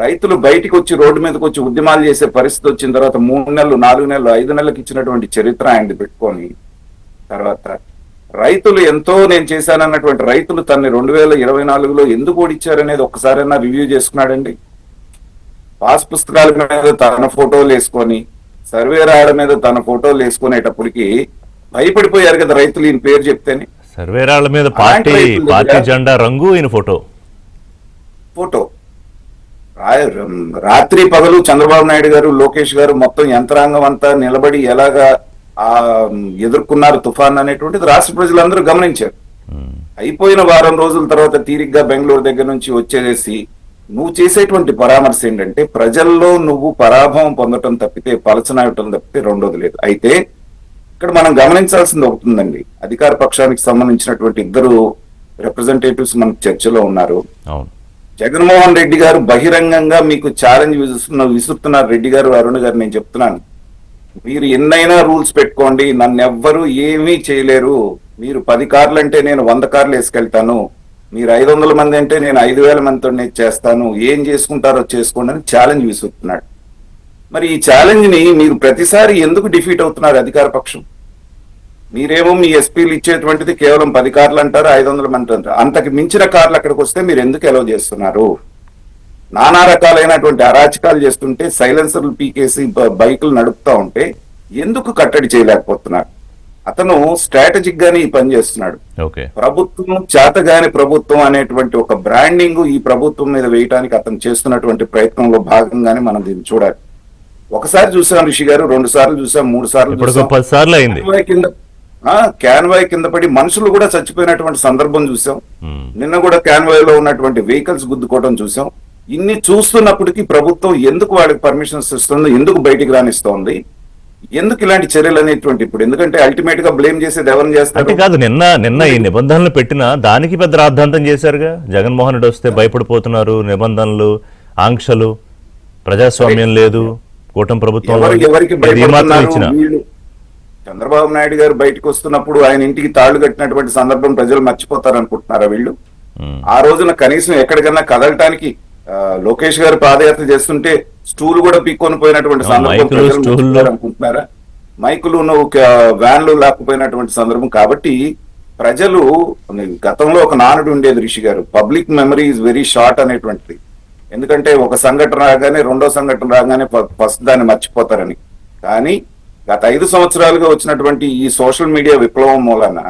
రైతులు బయటికి వచ్చి రోడ్డు మీదకి వచ్చి ఉద్యమాలు చేసే పరిస్థితి వచ్చిన తర్వాత 3 నెలలు, 4 నెలలు, 5 నెలలకు ఇచ్చినటువంటి చరిత్ర ఆయనది పెట్టుకొని, తర్వాత రైతులు ఎంతో నేను చేశానన్నటువంటి రైతులు తనని 2024లో ఎందుకు ఓడిచ్చారనేది ఒక్కసారైనా రివ్యూ చేసుకున్నాడండి? పాస్ పుస్తకాల మీద తన ఫోటోలు వేసుకొని, సర్వే రాయల మీద తన ఫోటోలు వేసుకునేటప్పటికి భయపడిపోయారు కదా రైతులు ఈయన పేరు చెప్తేనే. సర్వేరాళ్ల మీద పార్టీ జెండా రంగు ఈయన ఫోటో రాత్రి పగలు చంద్రబాబు నాయుడు గారు, లోకేష్ గారు మొత్తం యంత్రాంగం అంతా నిలబడి ఎలాగా ఎదుర్కొన్నారు తుఫాన్ అనేటువంటిది రాష్ట్ర ప్రజలందరూ గమనించారు. అయిపోయిన వారం రోజుల తర్వాత తీరిగ్గా బెంగళూరు దగ్గర నుంచి వచ్చేసి నువ్వు చేసేటువంటి పరామర్శ ఏంటంటే ప్రజల్లో నువ్వు పరాభవం పొందటం తప్పితే, పలచనాయటం తప్పితే రెండోది లేదు. అయితే ఇక్కడ మనం గమనించాల్సింది ఒకటిందండి, అధికార పక్షానికి సంబంధించినటువంటి 2 రిప్రజెంటేటివ్స్ మనకు చర్చలో ఉన్నారు. జగన్మోహన్ రెడ్డి గారు బహిరంగంగా మీకు ఛాలెంజ్ విసురుతున్నారు. రెడ్డి గారు, అరుణ్ గారు, నేను చెప్తున్నాను, మీరు ఎన్నైనా రూల్స్ పెట్టుకోండి, నన్ను ఎవ్వరూ ఏమీ చేయలేరు. మీరు 10 కార్లు అంటే నేను 100 కార్లు వేసుకెళ్తాను, మీరు 500 మంది అంటే నేను 5,000 మందితో నేను చేస్తాను, ఏం చేసుకుంటారో చేసుకోండి అని ఛాలెంజ్ విసురుతున్నాడు. మరి ఈ ఛాలెంజ్ ని మీరు ప్రతిసారి ఎందుకు డిఫీట్ అవుతున్నారు అధికార పక్షం? మీరేమో మీ ఎస్పీలు ఇచ్చేటువంటిది కేవలం 10 కార్లు అంటారు, 500 మంది అంటారు. అంతకు మించిన కార్లు అక్కడికి వస్తే మీరు ఎందుకు అలౌ చేస్తున్నారు? నానా రకాలైనటువంటి అరాచకాలు చేస్తుంటే, సైలెన్సర్లు పీకేసి బైకులు నడుపుతా ఉంటే ఎందుకు కట్టడి చేయలేకపోతున్నారు? అతను స్ట్రాటజిక్ గానే ఈ పని చేస్తున్నాడు. ప్రభుత్వం చేతగాని ప్రభుత్వం అనేటువంటి ఒక బ్రాండింగ్ ఈ ప్రభుత్వం మీద వేయడానికి అతను చేస్తున్నటువంటి ప్రయత్నంలో భాగంగానే మనం దీన్ని చూడాలి. ఒకసారి చూసాం రిషి గారు, 2 సార్లు చూసాం, 3 సార్లు చూసాం. 10 సార్లు అయింది. క్యాన్వాయ్ కింద పడి మనుషులు కూడా చచ్చిపోయినటువంటి సందర్భం చూసాం. నిన్న కూడా క్యాన్వాయ్ లో ఉన్నటువంటి వెహికల్స్ గుద్దుకోవడం చూసాం. ఇన్ని చూస్తున్నప్పటికీ ప్రభుత్వం ఎందుకు వాడికి పర్మిషన్స్ ఇస్తుంది, ఎందుకు బయటికి రానిస్తోంది, ఎందుకు ఇలాంటి చర్యలు అనేటువంటి? ఇప్పుడు ఎందుకంటే అల్టిమేట్ గా బ్లేమ్ చేసేది ఎవరిని చేస్తారు కాదు. నిన్న ఈ నిబంధనలు పెట్టినా దానికి పెద్ద రాద్ధాంతం చేశారుగా. జగన్మోహన్ రెడ్డి వస్తే భయపడిపోతున్నారు, నిబంధనలు, ఆంక్షలు, ప్రజాస్వామ్యం లేదు, కూటమి ప్రభుత్వం ఎవరికి చంద్రబాబు నాయుడు గారు బయటకు వస్తున్నప్పుడు ఆయన ఇంటికి తాళ్లు కట్టినటువంటి సందర్భం ప్రజలు మర్చిపోతారు అనుకుంటున్నారా వీళ్ళు? ఆ రోజున కనీసం ఎక్కడికన్నా కదలటానికి లోకేష్ గారు పాదయాత్ర చేస్తుంటే స్టూల్ కూడా పీక్కొని పోయినటువంటి సందర్భం ప్రజలు అనుకుంటున్నారా? మైకులు వ్యాన్లు లాక్కుపోయినటువంటి సందర్భం. కాబట్టి ప్రజలు, గతంలో ఒక నానుడు ఉండేది రిషి గారు, public memory is very short అనేటువంటిది. ఎందుకంటే ఒక సంఘటన రాగానే, రెండో సంఘటన రాగానే ఫస్ట్ దాన్ని మర్చిపోతారని. కానీ గత 5 సంవత్సరాలుగా వచ్చినటువంటి ఈ సోషల్ మీడియా విప్లవం మూలన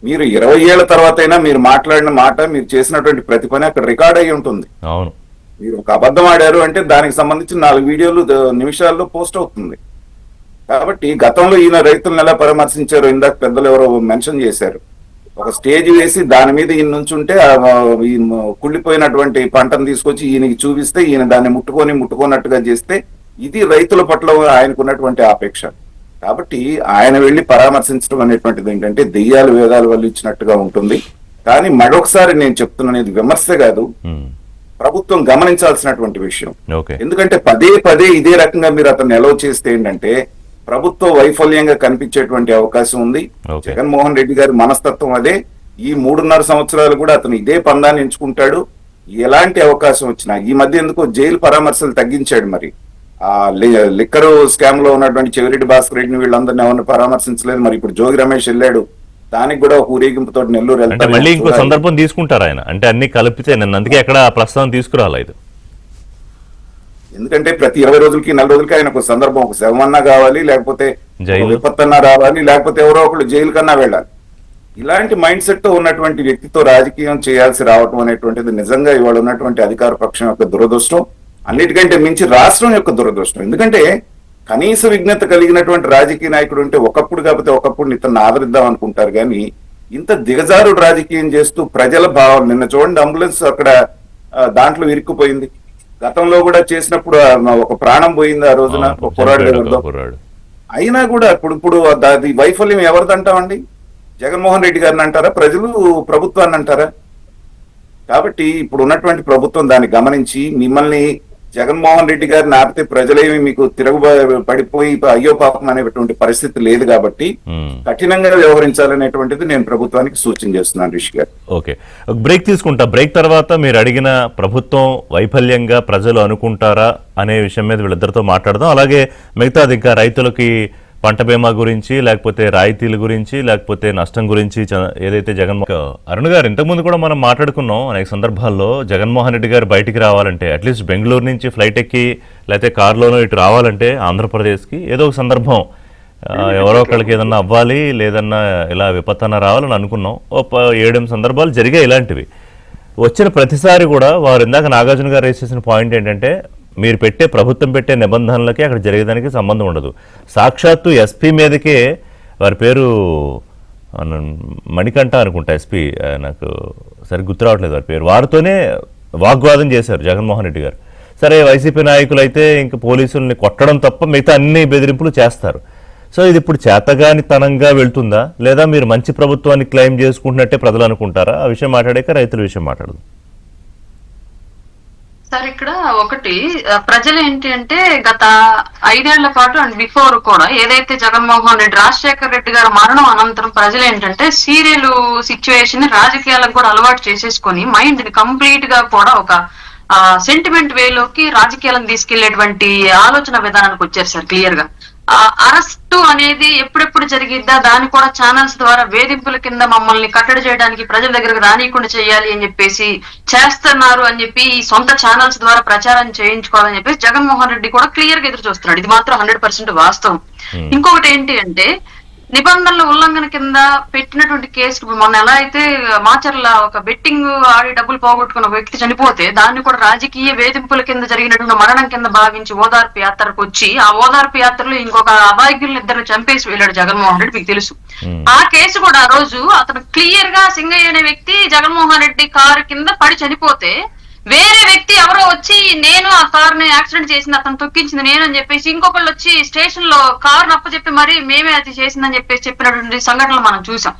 మీరు 20 ఏళ్ల తర్వాత అయినా మీరు మాట్లాడిన మాట, మీరు చేసినటువంటి ప్రతి పని అక్కడ రికార్డ్ అయి ఉంటుంది. అవును, మీరు ఒక అబద్ధం ఆడారు అంటే దానికి సంబంధించి 4 వీడియోలు నిమిషాల్లో పోస్ట్ అవుతుంది. కాబట్టి గతంలో ఈయన రైతులను ఎలా పరామర్శించారో ఇందాక పెద్దలు ఎవరో మెన్షన్ చేశారు. ఒక స్టేజ్ వేసి దాని మీద ఈయన నుంచుంటే కుళ్ళిపోయినటువంటి పంటను తీసుకొచ్చి ఈయనకి చూపిస్తే ఈయన దాన్ని ముట్టుకోనట్టుగా చేస్తే, ఇది రైతుల పట్ల ఆయనకున్నటువంటి ఆపేక్ష. కాబట్టి ఆయన వెళ్లి పరామర్శించడం అనేటువంటిది ఏంటంటే దెయ్యాలు వేదాలు వల్ల ఇచ్చినట్టుగా ఉంటుంది. కానీ మరొకసారి నేను చెప్తున్నాను, ఇది విమర్శ కాదు, ప్రభుత్వం గమనించాల్సినటువంటి విషయం. ఎందుకంటే పదే ఇదే రకంగా మీరు అతన్ని అలౌ చేస్తే ఏంటంటే ప్రభుత్వ వైఫల్యంగా కనిపించేటువంటి అవకాశం ఉంది. జగన్మోహన్ రెడ్డి గారి మనస్తత్వం అదే. ఈ 3.5 సంవత్సరాలు కూడా అతను ఇదే పందాన్ని ఎంచుకుంటాడు. ఎలాంటి అవకాశం వచ్చినా, ఈ మధ్య ఎందుకో జైలు పరామర్శలు తగ్గించాడు. మరి ఆ లిక్కరు స్కామ్ లో ఉన్నటువంటి చెవిరెడ్డి భాస్కర్ రెడ్డిని వీళ్ళందరినీ ఎవరిని పరామర్శించలేదు. మరి ఇప్పుడు జోగి రమేష్ వెళ్ళాడు, దానికి కూడా ఊరేగింపుతో నెల్లూరు వెళ్తారు. మళ్ళీ ఇంకో సందర్భం తీసుకుంటారు ఆయన, అంటే అన్ని కలిపితే నన్ను అందుకే ఎక్కడ ప్రస్తుతం తీసుకురాలేదు. ఎందుకంటే ప్రతి 20 రోజులకి 4 రోజులకి ఆయన ఒక సందర్భం, ఒక శవమన్నా కావాలి, లేకపోతే విపత్తన్నా రావాలి, లేకపోతే ఎవరో ఒకళ్ళు జైలు కన్నా వెళ్ళాలి. ఇలాంటి మైండ్ సెట్ తో ఉన్నటువంటి వ్యక్తితో రాజకీయం చేయాల్సి రావటం అనేటువంటిది నిజంగా ఇవాళ ఉన్నటువంటి అధికార పక్షం యొక్క దురదృష్టం, అన్నిటికంటే మించి రాష్ట్రం యొక్క దురదృష్టం. ఎందుకంటే కనీస విజ్ఞత కలిగినటువంటి రాజకీయ నాయకుడు ఉంటే ఒకప్పుడు కాకపోతే ఒకప్పుడు ఇతన్ని ఆదరిద్దాం అనుకుంటారు, కానీ ఇంత దిగజారుడు రాజకీయం చేస్తూ ప్రజల భావం, నిన్న చూడండి అంబులెన్స్ అక్కడ దాంట్లో ఇరుక్కుపోయింది. గతంలో కూడా చేసినప్పుడు ఒక ప్రాణం పోయింది ఆ రోజున, ఒక కుర్రాడు. అయినా కూడా ఇప్పుడు అది వైఫల్యం ఎవరిదంటామండి? జగన్మోహన్ రెడ్డి గారిని అంటారా, ప్రజలు ప్రభుత్వాన్ని అంటారా? కాబట్టి ఇప్పుడు ఉన్నటువంటి ప్రభుత్వం దాన్ని గమనించి మిమ్మల్ని జగన్మోహన్ రెడ్డి గారిని ఆపితే ప్రజలేమి మీకు పడిపోయి అయ్యో పాపం అనేటువంటి పరిస్థితి లేదు కాబట్టి కఠినంగా వ్యవహరించాలనేటువంటిది నేను ప్రభుత్వానికి సూచన చేస్తున్నాను రిషి గారు. ఓకే, బ్రేక్ తీసుకుంటా. బ్రేక్ తర్వాత మీరు అడిగిన ప్రభుత్వం వైఫల్యంగా ప్రజలు అనుకుంటారా అనే విషయం మీద వీళ్ళిద్దరితో మాట్లాడదాం. అలాగే మిగతాది ఇంకా రైతులకి పంట బీమా గురించి, లేకపోతే రాయితీల గురించి, లేకపోతే నష్టం గురించి ఏదైతే అరుణ్ గారు ఇంతకుముందు కూడా మనం మాట్లాడుకున్నాం అనేక సందర్భాల్లో. జగన్మోహన్ రెడ్డి గారు బయటికి రావాలంటే అట్లీస్ట్ బెంగళూరు నుంచి ఫ్లైట్ ఎక్కి లేకపోతే కారులోనో ఇటు రావాలంటే ఆంధ్రప్రదేశ్కి ఏదో ఒక సందర్భం ఎవరో ఒకళ్ళకి ఏదన్నా అవ్వాలి, లేదన్నా ఇలా విపత్తన్నా రావాలని అనుకున్నాం. 7 సందర్భాలు జరిగాయి ఇలాంటివి. వచ్చిన ప్రతిసారి కూడా వారు ఇందాక నాగార్జున గారు వేసేసిన పాయింట్ ఏంటంటే మీరు ప్రభుత్వం పెట్టే నిబంధనలకి అక్కడ జరిగేదానికి సంబంధం ఉండదు. సాక్షాత్తు ఎస్పీ మీదకే, వారి పేరు మణికంఠ అనుకుంటా, ఎస్పీ, నాకు సరిగ్గా గుర్తు రావట్లేదు వారి పేరు, వారితోనే వాగ్వాదం చేశారు జగన్మోహన్ రెడ్డి గారు. సరే వైసీపీ నాయకులు అయితే ఇంక పోలీసుల్ని కొట్టడం తప్ప మిగతా అన్ని బెదిరింపులు చేస్తారు. సో ఇది ఇప్పుడు చేతగానితనంగా వెళ్తుందా, లేదా మీరు మంచి ప్రభుత్వాన్ని క్లెయిమ్ చేసుకుంటున్నట్టే ప్రజలు అనుకుంటారా? ఆ విషయం మాట్లాడాక రైతుల విషయం మాట్లాడదు. సార్ ఇక్కడ ఒకటి, ప్రజలు ఏంటి అంటే గత 5 ఏళ్ల పాటు అండ్ బిఫోర్ కూడా ఏదైతే జగన్మోహన్ రెడ్డి, రాజశేఖర్ రెడ్డి గారి మరణం అనంతరం ప్రజలు ఏంటంటే సీరియల్ సిచ్యువేషన్ రాజకీయాలకు కూడా అలవాటు చేసేసుకొని మైండ్ ని కంప్లీట్ గా కూడా ఒక సెంటిమెంట్ వేలోకి రాజకీయాలను తీసుకెళ్లేటువంటి ఆలోచన విధానానికి వచ్చారు సార్ క్లియర్ గా. అరెస్టు అనేది ఎప్పుడెప్పుడు జరిగిద్దా, దాన్ని కూడా ఛానల్స్ ద్వారా వేధింపుల కింద మమ్మల్ని కట్టడి చేయడానికి ప్రజల దగ్గరకు రానియకుండా చేయాలి అని చెప్పేసి చేస్తున్నారు అని చెప్పి ఈ సొంత ఛానల్స్ ద్వారా ప్రచారం చేయించుకోవాలని చెప్పేసి జగన్మోహన్ రెడ్డి కూడా క్లియర్ గా ఎదురు చూస్తున్నాడు. ఇది మాత్రం 100% వాస్తవం. ఇంకొకటి ఏంటి అంటే నిబంధనల ఉల్లంఘన కింద పెట్టినటువంటి కేసు, మొన్న ఎలా అయితే మాచర్ల ఒక బెట్టింగ్ ఆడి డబ్బులు పోగొట్టుకున్న ఒక వ్యక్తి చనిపోతే దాన్ని కూడా రాజకీయ వేధింపుల కింద జరిగినటువంటి మరణం కింద భావించి ఓదార్పు యాత్రకు వచ్చి ఆ ఓదార్పు యాత్రలో ఇంకొక అబాయకులను ఇద్దరు చంపేసి వెళ్ళాడు జగన్మోహన్ రెడ్డి, మీకు తెలుసు. ఆ కేసు కూడా ఆ రోజు అతను క్లియర్ గా సింగయ్య అనే వ్యక్తి జగన్మోహన్ రెడ్డి కారు కింద పడి చనిపోతే వేరే వ్యక్తి ఎవరో వచ్చి నేను ఆ కార్ ని యాక్సిడెంట్ చేసింది, అతను తొక్కించింది నేను అని చెప్పేసి ఇంకొకళ్ళు వచ్చి స్టేషన్ లో కార్ నప్పచెప్పి మరి మేమే అది చేసిందని చెప్పేసి చెప్పినటువంటి సంఘటనలు మనం చూసాం.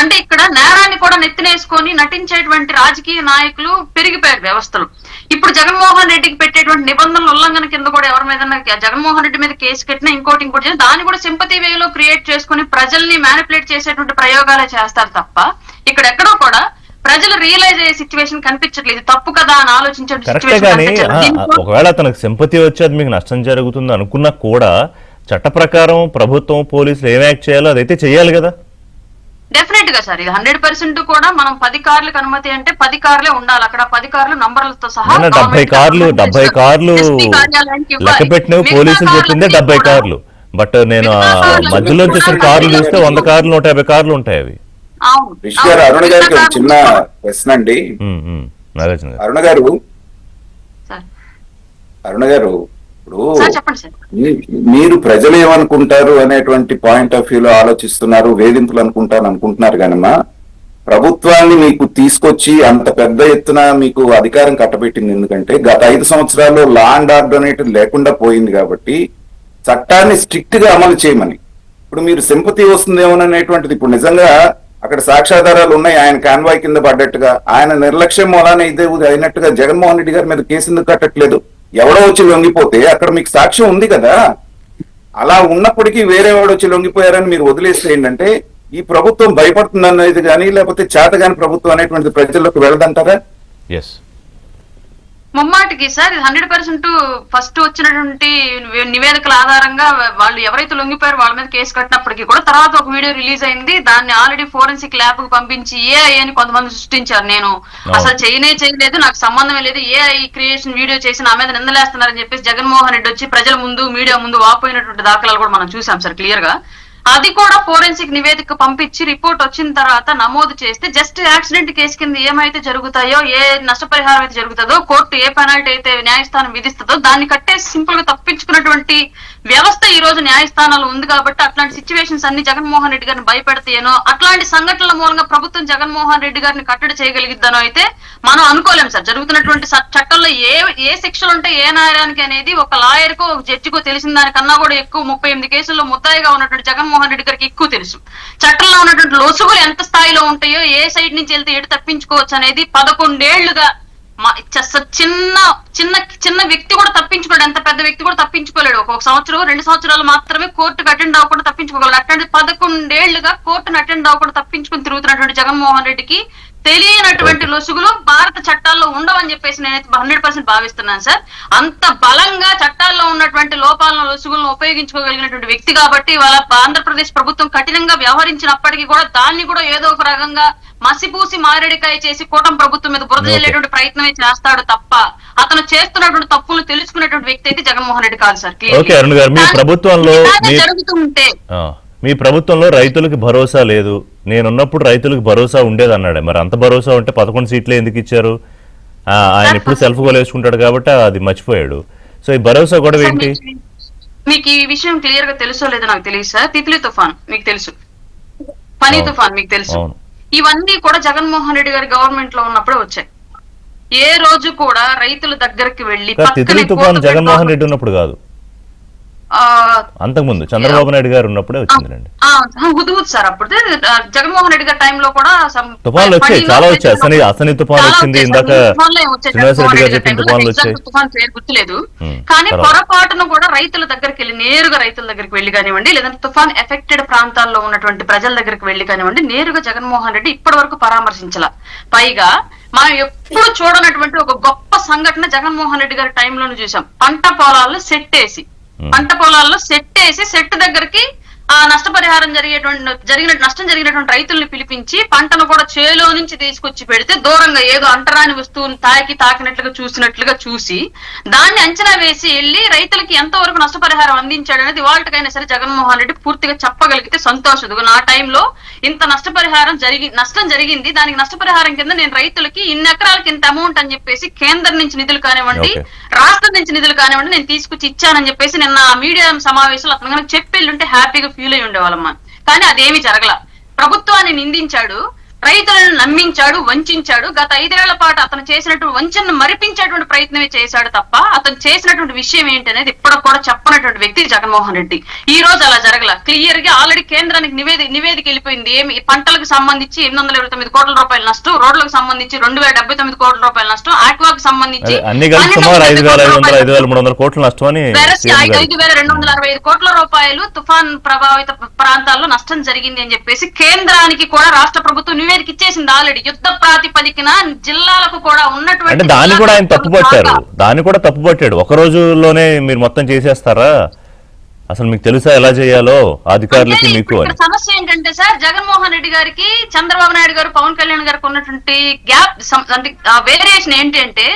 అంటే ఇక్కడ నేరాన్ని కూడా నెత్తినేసుకొని నటించేటువంటి రాజకీయ నాయకులు పెరిగిపోయారు వ్యవస్థలు. ఇప్పుడు జగన్మోహన్ రెడ్డికి పెట్టేటువంటి నిబంధనల ఉల్లంఘన కింద కూడా ఎవరి మీద జగన్మోహన్ రెడ్డి మీద కేసు కట్టినా ఇంకోటి చేసి దాన్ని కూడా సింపతి వేలో క్రియేట్ చేసుకుని ప్రజల్ని మ్యానిపులేట్ చేసేటువంటి ప్రయోగాలే చేస్తారు తప్ప ఇక్కడ ఎక్కడో కూడా ప్రజలు రియలైజ్ అయ్యే సిచ్యువేషన్ కనిపించట్లేదు. తప్పు కదా అని ఆలోచించే ఒకవేళ తనకు సింపతి వచ్చేది మీకు నష్టం జరుగుతుంది అనుకున్నా కూడా చట్ట ప్రకారం ప్రభుత్వం పోలీసులు ఏం యాక్ట్ చేయాలో అదైతే చెయ్యాలి కదా. డెఫినెట్ గా సార్ ఇది 100% కూడా మనం 10 కార్లకు అనుమతి అంటే 10 కార్లే ఉండాలి. అక్కడ 10 కార్లు నంబర్లతో సహా 70 కార్లు లెక్క పెట్టిన పోలీసులు చెప్పిందే 70 కార్లు. బట్ నేను మధ్యలో చూసిన కార్లు చూస్తే 100 కార్లు 150 కార్లు ఉంటాయి. అవి రిషి గారు, అరుణ గారికి ఒక చిన్న ప్రశ్న అండి. అరుణ గారు ఇప్పుడు మీరు ప్రజలు ఏమనుకుంటారు అనేటువంటి పాయింట్ ఆఫ్ వ్యూలో ఆలోచిస్తున్నారు, వేధింపులు అనుకుంటున్నారు కానమ్మా, ప్రభుత్వాన్ని మీకు తీసుకొచ్చి అంత పెద్ద ఎత్తున మీకు అధికారం కట్టబెట్టింది ఎందుకంటే గత 5 సంవత్సరాల్లో లా అండ్ ఆర్డర్ అనేది లేకుండా పోయింది కాబట్టి చట్టాన్ని స్ట్రిక్ట్ గా అమలు చేయమని. ఇప్పుడు మీరు సింపతి వస్తుందేమోననేటువంటిది ఇప్పుడు నిజంగా అక్కడ సాక్ష్యాధారాలు ఉన్నాయి, ఆయన కాన్వాయ్ కింద పడ్డట్టుగా, ఆయన నిర్లక్ష్యం మూలానే ఇదే అయినట్టుగా జగన్మోహన్ రెడ్డి గారి మీద కేసు ఎందుకు కట్టట్లేదు? ఎవడో వచ్చి లొంగిపోతే అక్కడ మీకు సాక్ష్యం ఉంది కదా. అలా ఉన్నప్పటికీ వేరే వాడు వచ్చి లొంగిపోయారని మీరు వదిలేస్తే ఏంటంటే ఈ ప్రభుత్వం భయపడుతుంది అనేది కానీ లేకపోతే చేతగాని ప్రభుత్వం అనేటువంటిది ప్రజల్లోకి వెళ్ళదంటారా? ముమ్మాటికి సార్ ఇది 100% ఫస్ట్ వచ్చినటువంటి నివేదికల ఆధారంగా వాళ్ళు ఎవరైతే లొంగిపోయారో వాళ్ళ మీద కేసు కట్టినప్పటికీ కూడా తర్వాత ఒక వీడియో రిలీజ్ అయింది. దాన్ని ఆల్రెడీ ఫోరెన్సిక్ ల్యాబ్ కు పంపించి ఏఐ అని కొంతమంది సృష్టించారు. నేను అసలు చేయలేదు, నాకు సంబంధమే లేదు, ఏఐ క్రియేషన్ వీడియో చేసి నా మీద నిందలేస్తున్నారని చెప్పేసి జగన్మోహన్ రెడ్డి వచ్చి ప్రజల ముందు మీడియా ముందు వాపోయినటువంటి దాఖలాలు కూడా మనం చూసాం సార్ క్లియర్ గా. అది కూడా ఫోరెన్సిక్ నివేదిక పంపించి రిపోర్ట్ వచ్చిన తర్వాత నమోదు చేస్తే జస్ట్ యాక్సిడెంట్ కేసు కింద ఏమైతే జరుగుతాయో, ఏ నష్టపరిహారం అయితే జరుగుతుందో, కోర్టు ఏ పెనాల్టీ అయితే న్యాయస్థానం విధిస్తుందో దాన్ని కట్టేసి సింపుల్ గా తప్పించుకున్నటువంటి వ్యవస్థ ఈ రోజు న్యాయస్థానాలు ఉంది. కాబట్టి అట్లాంటి సిచ్యువేషన్స్ అన్ని జగన్మోహన్ రెడ్డి గారిని భయపెడతాయనో, అట్లాంటి సంఘటనల మూలంగా ప్రభుత్వం జగన్మోహన్ రెడ్డి గారిని కట్టడి చేయగలిగిద్దనో అయితే మనం అనుకోలేం సార్. జరుగుతున్నటువంటి చట్టంలో ఏ శిక్షలు ఉంటాయి ఏ నేరానికి అనేది ఒక లాయర్ కో ఒక జడ్జికో తెలిసిన దానికన్నా కూడా ఎక్కువ 38 కేసుల్లో ముద్దాయిగా ఉన్నటువంటి జగన్మోహన్ రెడ్డి గారికి ఎక్కువ తెలుసు. చట్టంలో ఉన్నటువంటి లొసుగులు ఎంత స్థాయిలో ఉంటాయో, ఏ సైడ్ నుంచి వెళ్తే ఎటు తప్పించుకోవచ్చు అనేది 11 ఏళ్లుగా చిన్న చిన్న చిన్న వ్యక్తి కూడా తప్పించుకోలేడు. ఎంత పెద్ద వ్యక్తి కూడా తప్పించుకోలేడు. ఒక సంవత్సరం 2 సంవత్సరాలు మాత్రమే కోర్టుకు అటెండ్ అవ్వకుండా తప్పించుకోగలడు. అట్లాంటి 11 ఏళ్లుగా కోర్టును అటెండ్ అవ్వకుండా తప్పించుకుని తిరుగుతున్నటువంటి జగన్మోహన్ రెడ్డికి తెలియనటువంటి లొసుగులు భారత చట్టాల్లో ఉండవని చెప్పేసి నేనైతే 100% భావిస్తున్నాను సార్. అంత బలంగా చట్టాల్లో ఉన్నటువంటి లోపాలను లొసుగులను ఉపయోగించుకోగలిగినటువంటి వ్యక్తి కాబట్టి వాళ్ళ ఆంధ్రప్రదేశ్ ప్రభుత్వం కఠినంగా వ్యవహరించినప్పటికీ కూడా దాన్ని కూడా ఏదో ఒక రకంగా మసిపూసి మారేడికాయ చేసి కూటమి ప్రభుత్వం మీద బురద జల్లేటువంటి ప్రయత్నమే చేస్తాడు తప్ప అతను చేస్తున్నటువంటి తప్పులు తెలుసుకునేటువంటి వ్యక్తి అయితే జగన్మోహన్ రెడ్డి కాదు సార్. ఓకే అరుణ్ గారు, మీ ప్రభుత్వంలో జరుగుతుంటే మీ ప్రభుత్వంలో రైతులకు భరోసా లేదు, నేనున్నప్పుడు రైతులకు భరోసా ఉండేది అన్నాడు. మరి అంత భరోసా ఉంటే 11 సీట్లే ఎందుకు ఇచ్చారు? ఆయన ఎప్పుడు సెల్ఫ్ గోల్ వేసుకుంటాడు కాబట్టి అది మర్చిపోయాడు. సో ఈ భరోసా కూడా ఏంటి? మీకు ఈ విషయం క్లియర్ గా తెలుసో లేదో నాకు తెలియదు సార్. తిత్లీ తుఫాన్ మీకు తెలుసు, ఫనీ తుఫాన్ మీకు తెలుసు. ఇవన్నీ కూడా జగన్మోహన్ రెడ్డి గారి గవర్నమెంట్ లో ఉన్నప్పుడే వచ్చాయి. ఏ రోజు కూడా రైతుల దగ్గరికి వెళ్లి తిత్లీ తుఫాన్ జగన్మోహన్ రెడ్డి ఉన్నప్పుడు కాదు, అంతకుముందు చంద్రబాబు నాయుడు గారు ఉన్నప్పుడే వచ్చిందండి. హుద్హుద్ సార్ అప్పుడు జగన్మోహన్ రెడ్డి గారి టైంలో కూడా తుఫాన్లు వచ్చాయి, చాలా వచ్చాయి. అసని తుఫాన్ వచ్చింది, ఇందాక శ్రీనివాసరెడ్డి గారు చెప్పిన తుఫాన్లు వచ్చాయి. తుఫాన్ పేరు గుర్తులేదు, కానీ పొరపాటును కూడా రైతుల దగ్గరికి వెళ్ళి నేరుగా రైతుల దగ్గరికి వెళ్ళి కానివ్వండి, లేదంటే తుఫాన్ ఎఫెక్టెడ్ ప్రాంతాల్లో ఉన్నటువంటి ప్రజల దగ్గరికి వెళ్ళి కానివ్వండి, నేరుగా జగన్మోహన్ రెడ్డి ఇప్పటి వరకు పరామర్శించాల. పైగా మనం ఎప్పుడు చూడనటువంటి ఒక గొప్ప సంఘటన జగన్మోహన్ రెడ్డి గారి టైంలోనే చూసాం. పంట పొలాల్లో సెట్ వేసి సెట్ దగ్గరికి ఆ నష్టపరిహారం నష్టం జరిగినటువంటి రైతుల్ని పిలిపించి పంటను కూడా చేలో నుంచి తీసుకొచ్చి పెడితే దూరంగా ఏదో అంటరాని వస్తువుని తాకినట్లుగా చూసినట్లుగా చూసి దాన్ని అంచనా వేసి వెళ్ళి రైతులకి ఎంతవరకు నష్టపరిహారం అందించాడు అనేది వాళ్ళకైనా సరే జగన్మోహన్ రెడ్డి పూర్తిగా చెప్పగలిగితే సంతోషం. నా టైంలో ఇంత నష్టం జరిగింది, దానికి నష్టపరిహారం కింద నేను రైతులకి ఇన్ని ఎకరాలకి ఇంత అమౌంట్ అని చెప్పేసి కేంద్రం నుంచి నిధులు కానివ్వండి, రాష్ట్రం నుంచి నిధులు కానివ్వండి నేను తీసుకొచ్చి ఇచ్చానని చెప్పేసి నిన్న మీడియా సమావేశంలో అతను కనుక చెప్పి హ్యాపీగా ఫీల్ అయి ఉండేవాళ్ళమ్మా. కానీ అదేమి జరగల. ప్రభుత్వాన్ని నిందించాడు, రైతులను నమ్మించాడు, వంచాడు. గత 5 ఏళ్ల పాటు అతను చేసినటువంటి వంచనను మరిపించేటువంటి ప్రయత్నమే చేశాడు తప్ప అతను చేసినటువంటి విషయం ఏంటి అనేది ఇప్పుడు కూడా చెప్పనటువంటి వ్యక్తి జగన్మోహన్ రెడ్డి. ఈ రోజు అలా జరగల. క్లియర్ గా ఆల్రెడీ కేంద్రానికి నివేదిక వెళ్ళిపోయింది. ఏమి పంటలకు సంబంధించి 829 కోట్ల రూపాయల నష్టం, రోడ్లకు సంబంధించి 2079 కోట్ల రూపాయల నష్టం, ఆక్వాకు సంబంధించి 5,265 కోట్ల రూపాయలు తుఫాన్ ప్రభావిత ప్రాంతాల్లో నష్టం జరిగింది అని చెప్పేసి కేంద్రానికి కూడా రాష్ట్ర ప్రభుత్వం నివేదిక ఇచ్చేసింది ఆల్రెడీ. యుద్ధ ప్రాతిపదికన జిల్లాలకు కూడా ఉన్నటువంటి దాన్ని కూడా ఆయన తప్పుపట్టాడు. ఒక రోజులోనే మీరు మొత్తం చేసేస్తారా? అసలు మీకు తెలుసా ఎలా చేయాలో అధికారులకి మీకు? సమస్య ఏంటంటే సార్, జగన్మోహన్ రెడ్డి గారికి చంద్రబాబు నాయుడు గారు పవన్ కళ్యాణ్ గారికి ఉన్నటువంటి గ్యాప్ వేరియేషన్ ఏంటి అంటే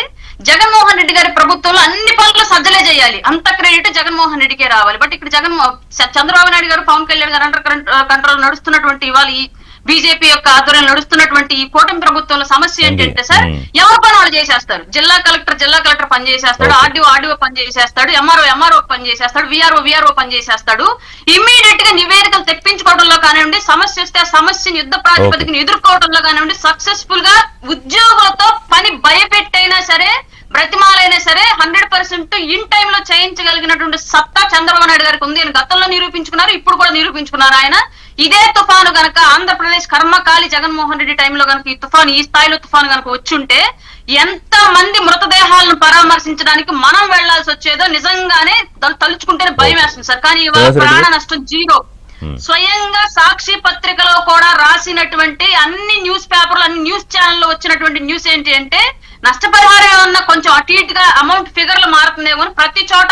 జగన్మోహన్ రెడ్డి గారి ప్రభుత్వంలో అన్ని పనులు సజ్జలే చేయాలి, అంత క్రెడిట్ జగన్మోహన్ రెడ్డికే రావాలి. బట్ ఇక్కడ చంద్రబాబు నాయుడు గారు పవన్ కళ్యాణ్ గారు అండర్ కంట్రోల్ నడుస్తున్నటువంటి ఇవాళ బీజేపీ యొక్క ఆధ్వర్యంలో నడుస్తున్నటువంటి ఈ కూటమి ప్రభుత్వంలో సమస్య ఏంటంటే సార్, ఎవరి పని వాళ్ళు చేసేస్తారు. జిల్లా కలెక్టర్ పని చేసేస్తాడు, ఆర్డీఓ పని చేసేస్తాడు, ఎంఆర్ఓ పని చేసేస్తాడు, విఆర్ఓ పని చేసేస్తాడు. ఇమ్మీడియట్ గా నివేదికలు తెప్పించుకోవడంలో కానివ్వండి, సమస్య వస్తే ఆ సమస్యను యుద్ధ ప్రాతిపదికను ఎదుర్కోవడంలో కానివ్వండి, సక్సెస్ఫుల్ గా ఉద్యోగులతో పని భయపెట్టైనా సరే బ్రతిమాలైనా సరే 100% ఇన్ టైమ్ లో చేయించగలిగినటువంటి సత్తా చంద్రబాబు నాయుడు గారికి ఉంది. గతంలో నిరూపించుకున్నారు, ఇప్పుడు కూడా నిరూపించుకున్నారు ఆయన. ఇదే తుఫాను గనక ఆంధ్రప్రదేశ్ కర్మకాలి జగన్మోహన్ రెడ్డి టైంలో గనక ఈ స్థాయిలో తుఫాను గనక వచ్చుంటే ఎంత మంది మృతదేహాలను పరామర్శించడానికి మనం వెళ్లాల్సి వచ్చేదో నిజంగానే తలుచుకుంటేనే భయం వేస్తుంది సార్. కానీ ఇవాళ ప్రాణ నష్టం 0. స్వయంగా సాక్షి పత్రికలో కూడా రాసినటువంటి అన్ని న్యూస్ పేపర్లు, అన్ని న్యూస్ ఛానల్లో వచ్చినటువంటి న్యూస్ ఏంటి అంటే నష్టపరిహారం ఏమన్నా కొంచెం అటు ఇటుగా అమౌంట్ ఫిగర్లు మారుతుందేమో, ప్రతి చోట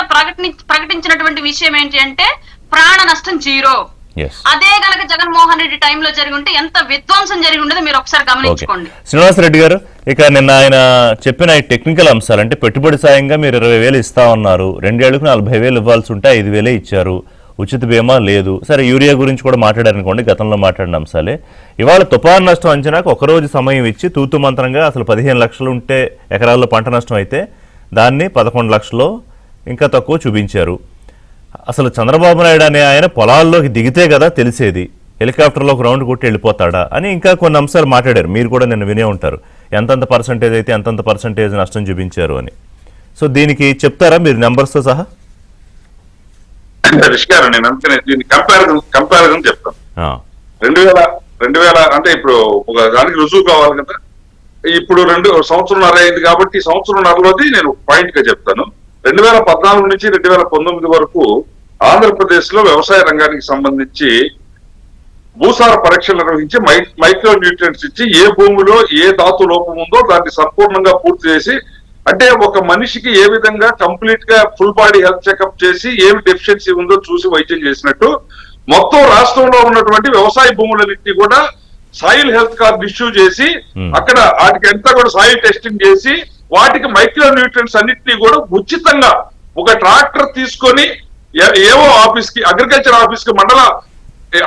ప్రకటించినటువంటి విషయం ఏంటి అంటే ప్రాణ నష్టం 0. అదే గనక జగన్మోహన్ రెడ్డి టైంలో జరిగి ఉంటే ఎంత విధ్వంసం జరిగి ఉండేదో మీరు ఒకసారి గమనించుకోండి. శ్రీనివాసరెడ్డి గారు, ఇక నిన్న ఆయన చెప్పిన టెక్నికల్ అంశాలు అంటే పెట్టుబడి సాయంగా మీరు 20,000 ఇస్తా ఉన్నారు, 2 ఏళ్లకు 40,000 ఇవ్వాల్సి ఉంటే 5,000 ఇచ్చారు, ఉచిత బీమా లేదు. సరే, యూరియా గురించి కూడా మాట్లాడారనుకోండి, గతంలో మాట్లాడిన అంశాలే. ఇవాళ తుఫాను నష్టం అంచనాకు ఒకరోజు సమయం ఇచ్చి తూతు మంత్రంగా అసలు 15 లక్షలు ఉంటే ఎకరాల్లో పంట నష్టం అయితే దాన్ని 11 లక్షలు ఇంకా తక్కువ చూపించారు. అసలు చంద్రబాబు నాయుడు అనే ఆయన పొలాల్లోకి దిగితే కదా తెలిసేది, హెలికాప్టర్లో ఒక రౌండ్ కొట్టి వెళ్ళిపోతాడా అని ఇంకా కొన్ని అంశాలు మాట్లాడారు. మీరు కూడా నిన్న వినే ఉంటారు, ఎంతంత పర్సంటేజ్ అయితే ఎంతంత పర్సంటేజ్ నష్టం చూపించారు అని. సో దీనికి చెప్తారా మీరు నెంబర్స్తో సహా? రిషి గారు, నేను అందుకనే దీన్ని కంపారిజన్ చెప్తాను. 2000 అంటే ఇప్పుడు ఒక దానికి రుజువు కావాలి కదా. ఇప్పుడు 2 సంవత్సరంన్నర అయింది కాబట్టి సంవత్సరంన్నరలోది నేను పాయింట్ గా చెప్తాను. 2014 నుంచి 2019 వరకు ఆంధ్రప్రదేశ్ లో వ్యవసాయ రంగానికి సంబంధించి భూసార పరీక్షలు నిర్వహించి మైక్రో న్యూట్రియంట్స్ ఇచ్చి ఏ భూమిలో ఏ ధాతు లోపం ఉందో దాన్ని సంపూర్ణంగా పూర్తి చేసి, అంటే ఒక మనిషికి ఏ విధంగా కంప్లీట్ గా ఫుల్ బాడీ హెల్త్ చెకప్ చేసి ఏమి డెఫిషియన్సీ ఉందో చూసి వైద్యం చేసినట్టు మొత్తం రాష్ట్రంలో ఉన్నటువంటి వ్యవసాయ భూములన్నింటినీ కూడా సాయిల్ హెల్త్ కార్డు ఇష్యూ చేసి అక్కడ వాటికి అంతా కూడా సాయిల్ టెస్టింగ్ చేసి వాటికి మైక్రో న్యూట్రియంట్స్ అన్నింటినీ కూడా ఉచితంగా ఒక ట్రాక్టర్ తీసుకొని ఏవో ఆఫీస్ కి అగ్రికల్చర్ ఆఫీస్ కి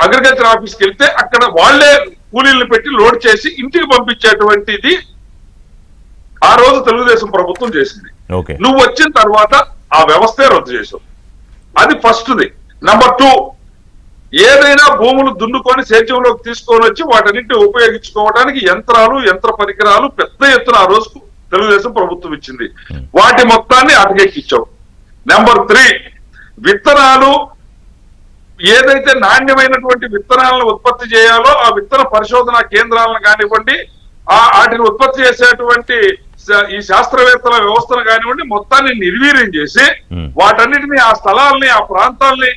అగ్రికల్చర్ ఆఫీస్కి వెళ్తే అక్కడ వాళ్లే కూలీలను పెట్టి లోడ్ చేసి ఇంటికి పంపించేటువంటిది ఆ రోజు తెలుగుదేశం ప్రభుత్వం చేసింది. నువ్వు వచ్చిన తర్వాత ఆ వ్యవస్థే రద్దు చేసావు. అది ఫస్ట్ది. నెంబర్ 2, ఏదైనా భూములు దున్నుకొని సేద్యంలోకి తీసుకొని వచ్చి వాటన్నింటినీ ఉపయోగించుకోవడానికి యంత్రాలు యంత్ర పరికరాలు పెద్ద ఎత్తున ఆ రోజు తెలుగుదేశం ప్రభుత్వం ఇచ్చింది. వాటి మొత్తాన్ని అటకెక్కించావు. నెంబర్ 3, విత్తనాలు ఏదైతే నాణ్యమైనటువంటి విత్తనాలను ఉత్పత్తి చేయాలో ఆ విత్తన పరిశోధన కేంద్రాలను కానివ్వండి, వాటిని ఉత్పత్తి చేసేటువంటి ఈ శాస్త్రవేత్తల వ్యవస్థను కానివ్వండి, మొత్తాన్ని నిర్వీర్యం చేసి వాటన్నిటిని ఆ స్థలాల్ని ఆ ప్రాంతాల్ని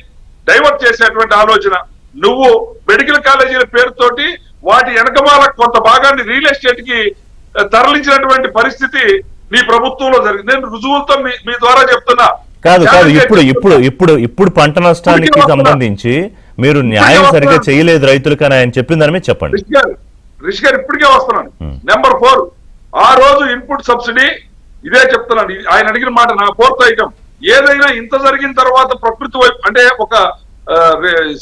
డైవర్ట్ చేసేటువంటి ఆలోచన. నువ్వు మెడికల్ కాలేజీల పేరుతోటి వాటి వెనకమాల కొంత భాగాన్ని రియల్ ఎస్టేట్ కి తరలించినటువంటి పరిస్థితి నీ ప్రభుత్వంలో జరిగింది. నేను రుజువులతో మీ ద్వారా చెప్తున్నా. కాదు ఇప్పుడు పంట నష్టానికి సంబంధించి మీరు న్యాయం సరిగ్గా చేయలేదు రైతులకు అని ఆయన చెప్పిందని మీరు చెప్పండి. రిషి గారు ఇప్పటికే వస్తున్నాను. నెంబర్ 4, ఆ రోజు ఇన్పుట్ సబ్సిడీ ఇదే చెప్తున్నాను. ఆయన అడిగిన మాట నా 4th ఐటమ్. ఏదైనా ఇంత జరిగిన తర్వాత ప్రకృతి వైపు అంటే ఒక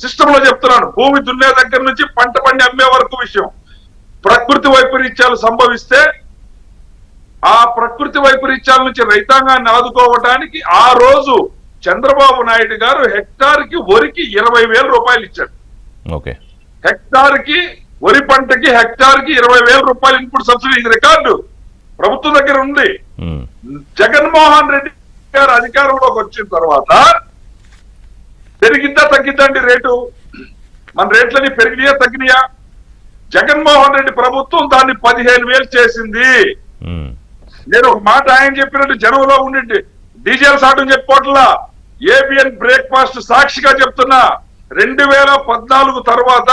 సిస్టమ్ లో చెప్తున్నాను, భూమి దున్నే దగ్గర నుంచి పంట పండి అమ్మే వరకు విషయం. ప్రకృతి వైపరీత్యాలు సంభవిస్తే ఆ ప్రకృతి వైపరీత్యాల నుంచి రైతాంగాన్ని ఆదుకోవడానికి ఆ రోజు చంద్రబాబు నాయుడు గారు హెక్టార్కి వరికి 20,000 రూపాయలు ఇచ్చాడు. హెక్టార్కి వరి పంటకి హెక్టార్కి 20,000 రూపాయలు ఇన్పుట్ సబ్సిడీ. ఇది రికార్డు ప్రభుత్వం దగ్గర ఉంది. జగన్మోహన్ రెడ్డి గారు అధికారంలోకి వచ్చిన తర్వాత పెరిగిందా తగ్గిందండి రేటు? మన రేట్లని పెరిగినాయా తగ్గినాయా? జగన్మోహన్ రెడ్డి ప్రభుత్వం దాన్ని 15,000 చేసింది. నేను ఒక మాట ఆయన చెప్పినట్టు జనంలో ఉండి డీజిల్ సాటం చెప్పుకోవట్లా, ఏబిఎన్ బ్రేక్ఫాస్ట్ సాక్షిగా చెప్తున్నా. 2014 తర్వాత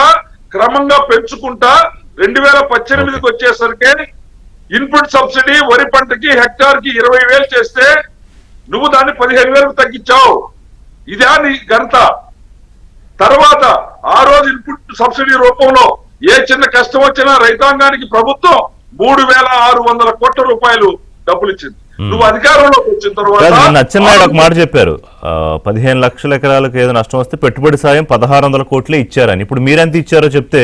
క్రమంగా పెంచుకుంటా 2018కి వచ్చేసరికి ఇన్పుట్ సబ్సిడీ వరి పంటకి హెక్టార్కి 20,000 చేస్తే నువ్వు దాన్ని 15,000కు తగ్గించావు. ఇదే నీ ఘనత. తర్వాత ఆ రోజు ఇన్పుట్ సబ్సిడీ రూపంలో ఏ చిన్న కష్టం వచ్చినా రైతాంగానికి ప్రభుత్వం 3,600 కోట్ల రూపాయలు డబ్బులు ఇచ్చింది. నువ్వు అధికారంలోకి వచ్చిన తర్వాత అచ్చెన్నాయుడు ఒక మాట చెప్పారు, 15 లక్షల ఎకరాలకు ఏదో నష్టం వస్తే పెట్టుబడి సాయం 1,600 కోట్లే ఇచ్చారని. ఇప్పుడు మీరెంత ఇచ్చారో చెప్తే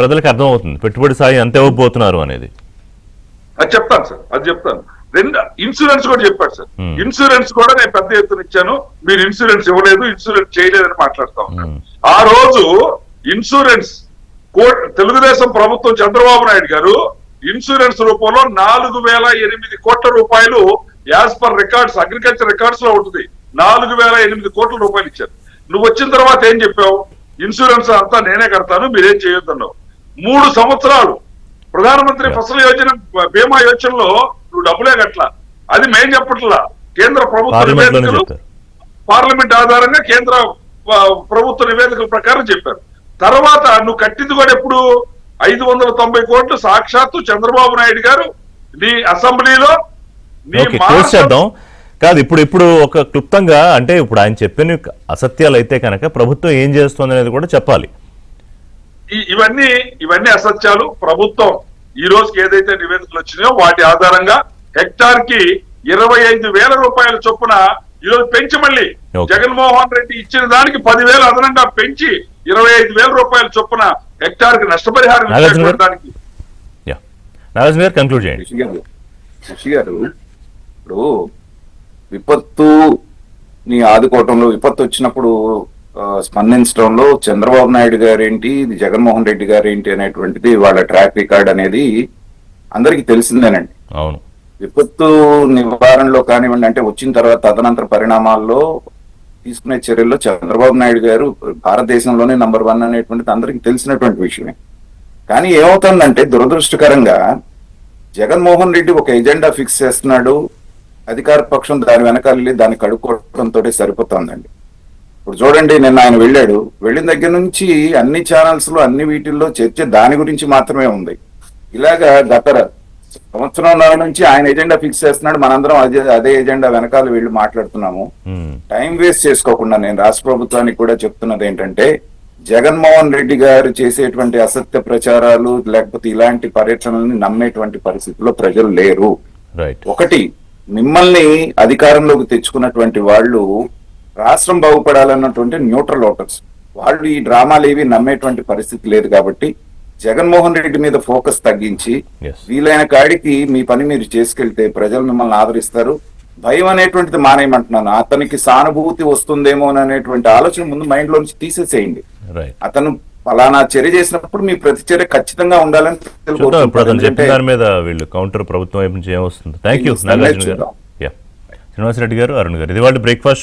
ప్రజలకు అర్థమవుతుంది పెట్టుబడి సాయం ఎంత ఇవ్వబోతున్నారు అనేది. అది చెప్తాను సార్, అది చెప్తాను. ఇన్సూరెన్స్ కూడా చెప్పాడు సార్. ఇన్సూరెన్స్ కూడా నేను పెద్ద ఎత్తున ఇచ్చాను, మీరు ఇన్సూరెన్స్ ఇవ్వలేదు, ఇన్సూరెన్స్ చేయలేదని మాట్లాడుతా ఉన్నాను. ఆ రోజు ఇన్సూరెన్స్ తెలుగుదేశం ప్రభుత్వం చంద్రబాబు నాయుడు గారు ఇన్సూరెన్స్ రూపంలో 4,008 కోట్ల రూపాయలు as per records agriculture records లో ఉంటుంది. 4,008 కోట్ల రూపాయలు ఇచ్చారు. నువ్వు వచ్చిన తర్వాత ఏం చెప్పావు? ఇన్సూరెన్స్ అంతా నేనే కడతాను, మీరేం చేయొద్దన్నావు. 3 సంవత్సరాలు ప్రధానమంత్రి ఫసల్ యోజన బీమా యోజనలో నువ్వు డబ్బులే కట్టలా. అది మేం చెప్పట్లా, కేంద్ర ప్రభుత్వ నివేదికలు పార్లమెంట్ ఆధారంగా కేంద్ర ప్రభుత్వ నివేదికల ప్రకారం చెప్పారు. తర్వాత నువ్వు కట్టింది కూడా ఎప్పుడు 590 కోట్లు సాక్షాత్తు చంద్రబాబు నాయుడు గారు నీ అసెంబ్లీలో కాదు. ఇప్పుడు ఒక క్లుప్తంగా అంటే ఇప్పుడు ఆయన చెప్పిన అసత్యాలు అయితే కనుక ప్రభుత్వం ఏం చేస్తుంది అనేది కూడా చెప్పాలి. ఇవన్నీ అసత్యాలు. ప్రభుత్వం ఈ రోజుకి ఏదైతే నివేదికలు వచ్చినాయో వాటి ఆధారంగా హెక్టార్ కి 25,000 రూపాయల చొప్పున ఈరోజు పెంచి మళ్ళీ Okay. జగన్మోహన్ రెడ్డి ఇచ్చిన దానికి 10,000 అదనంగా పెంచి 25,000 రూపాయల చొప్పున హెక్టార్ కి నష్టపరిహారం నాగార్జున గారు? ఇచ్చేటువంటి దానికి యా నాగార్జున గారు కంక్లూడ్ చేయండి. ఋషి గారు ఇప్పుడు విపత్తుని ఆదుకోవటంలో విపత్తు వచ్చినప్పుడు స్పందించడంలో చంద్రబాబు నాయుడు గారేంటి జగన్మోహన్ రెడ్డి గారేంటి అనేటువంటిది వాళ్ళ ట్రాక్ రికార్డ్ అనేది అందరికీ తెలిసిందేనండి. అవును, విపత్తు నివారణలో కానివ్వండి, అంటే వచ్చిన తర్వాత తదనంతర పరిణామాల్లో తీసుకునే చర్యల్లో చంద్రబాబు నాయుడు గారు భారతదేశంలోనే నంబర్ 1 అనేటువంటిది అందరికీ తెలిసినటువంటి విషయమే. కానీ ఏమవుతుందంటే దురదృష్టకరంగా జగన్మోహన్ రెడ్డి ఒక ఎజెండా ఫిక్స్ చేస్తున్నాడు, అధికార పక్షం దాని వెనకాల వెళ్ళి దాన్ని కడుక్కోవడంతో సరిపోతుందండి. ఇప్పుడు చూడండి, నిన్న ఆయన వెళ్ళిన దగ్గర నుంచి అన్ని ఛానల్స్ లో అన్ని వీటిల్లో చర్చ దాని గురించి మాత్రమే ఉంది. ఇలాగా గత సంవత్సరంన్నర నుంచి ఆయన ఎజెండా ఫిక్స్ చేస్తున్నాడు, మనందరం అదే ఎజెండా వెనకాల వీళ్ళు మాట్లాడుతున్నాము. టైం వేస్ట్ చేసుకోకుండా నేను రాష్ట్ర ప్రభుత్వానికి కూడా చెప్తున్నది ఏంటంటే, జగన్మోహన్ రెడ్డి గారు చేసేటువంటి అసత్య ప్రచారాలు లేకపోతే ఇలాంటి పర్యటనల్ని నమ్మేటువంటి పరిస్థితిలో ప్రజలు లేరు. రైట్. ఒకటి, మిమ్మల్ని అధికారంలోకి తెచ్చుకున్నటువంటి వాళ్ళు రాష్ట్రం బాగుపడాలన్నటువంటి న్యూట్రల్ ఓటర్స్, వాళ్ళు ఈ డ్రామాలు ఏవి నమ్మేటువంటి పరిస్థితి లేదు. కాబట్టి జగన్మోహన్ రెడ్డి మీద ఫోకస్ తగ్గించి Yes. వీలైన కాడికి మీ పని మీరు చేసుకెళ్తే ప్రజలు మిమ్మల్ని ఆదరిస్తారు. భయం అనేటువంటిది మానేయమంటున్నాను. అతనికి సానుభూతి వస్తుందేమో అనేటువంటి ఆలోచన ముందు మైండ్ లో నుంచి తీసేసేయండి. రైట్. అతను ఫలానా చర్య చేసినప్పుడు మీ ప్రతి చర్య ఖచ్చితంగా ఉండాలని చూద్దాం ఇప్పుడు అతను చెప్పిన దాని మీద వీళ్ళు కౌంటర్ ప్రభుత్వం వైపు నుంచి ఏమొస్తుంది. థ్యాంక్ యూ నాగార్జున గారు. యా శ్రీనివాసరెడ్డి గారు, అరుణ్ గారు, ఇది వాళ్ళ బ్రేక్ఫాస్ట్.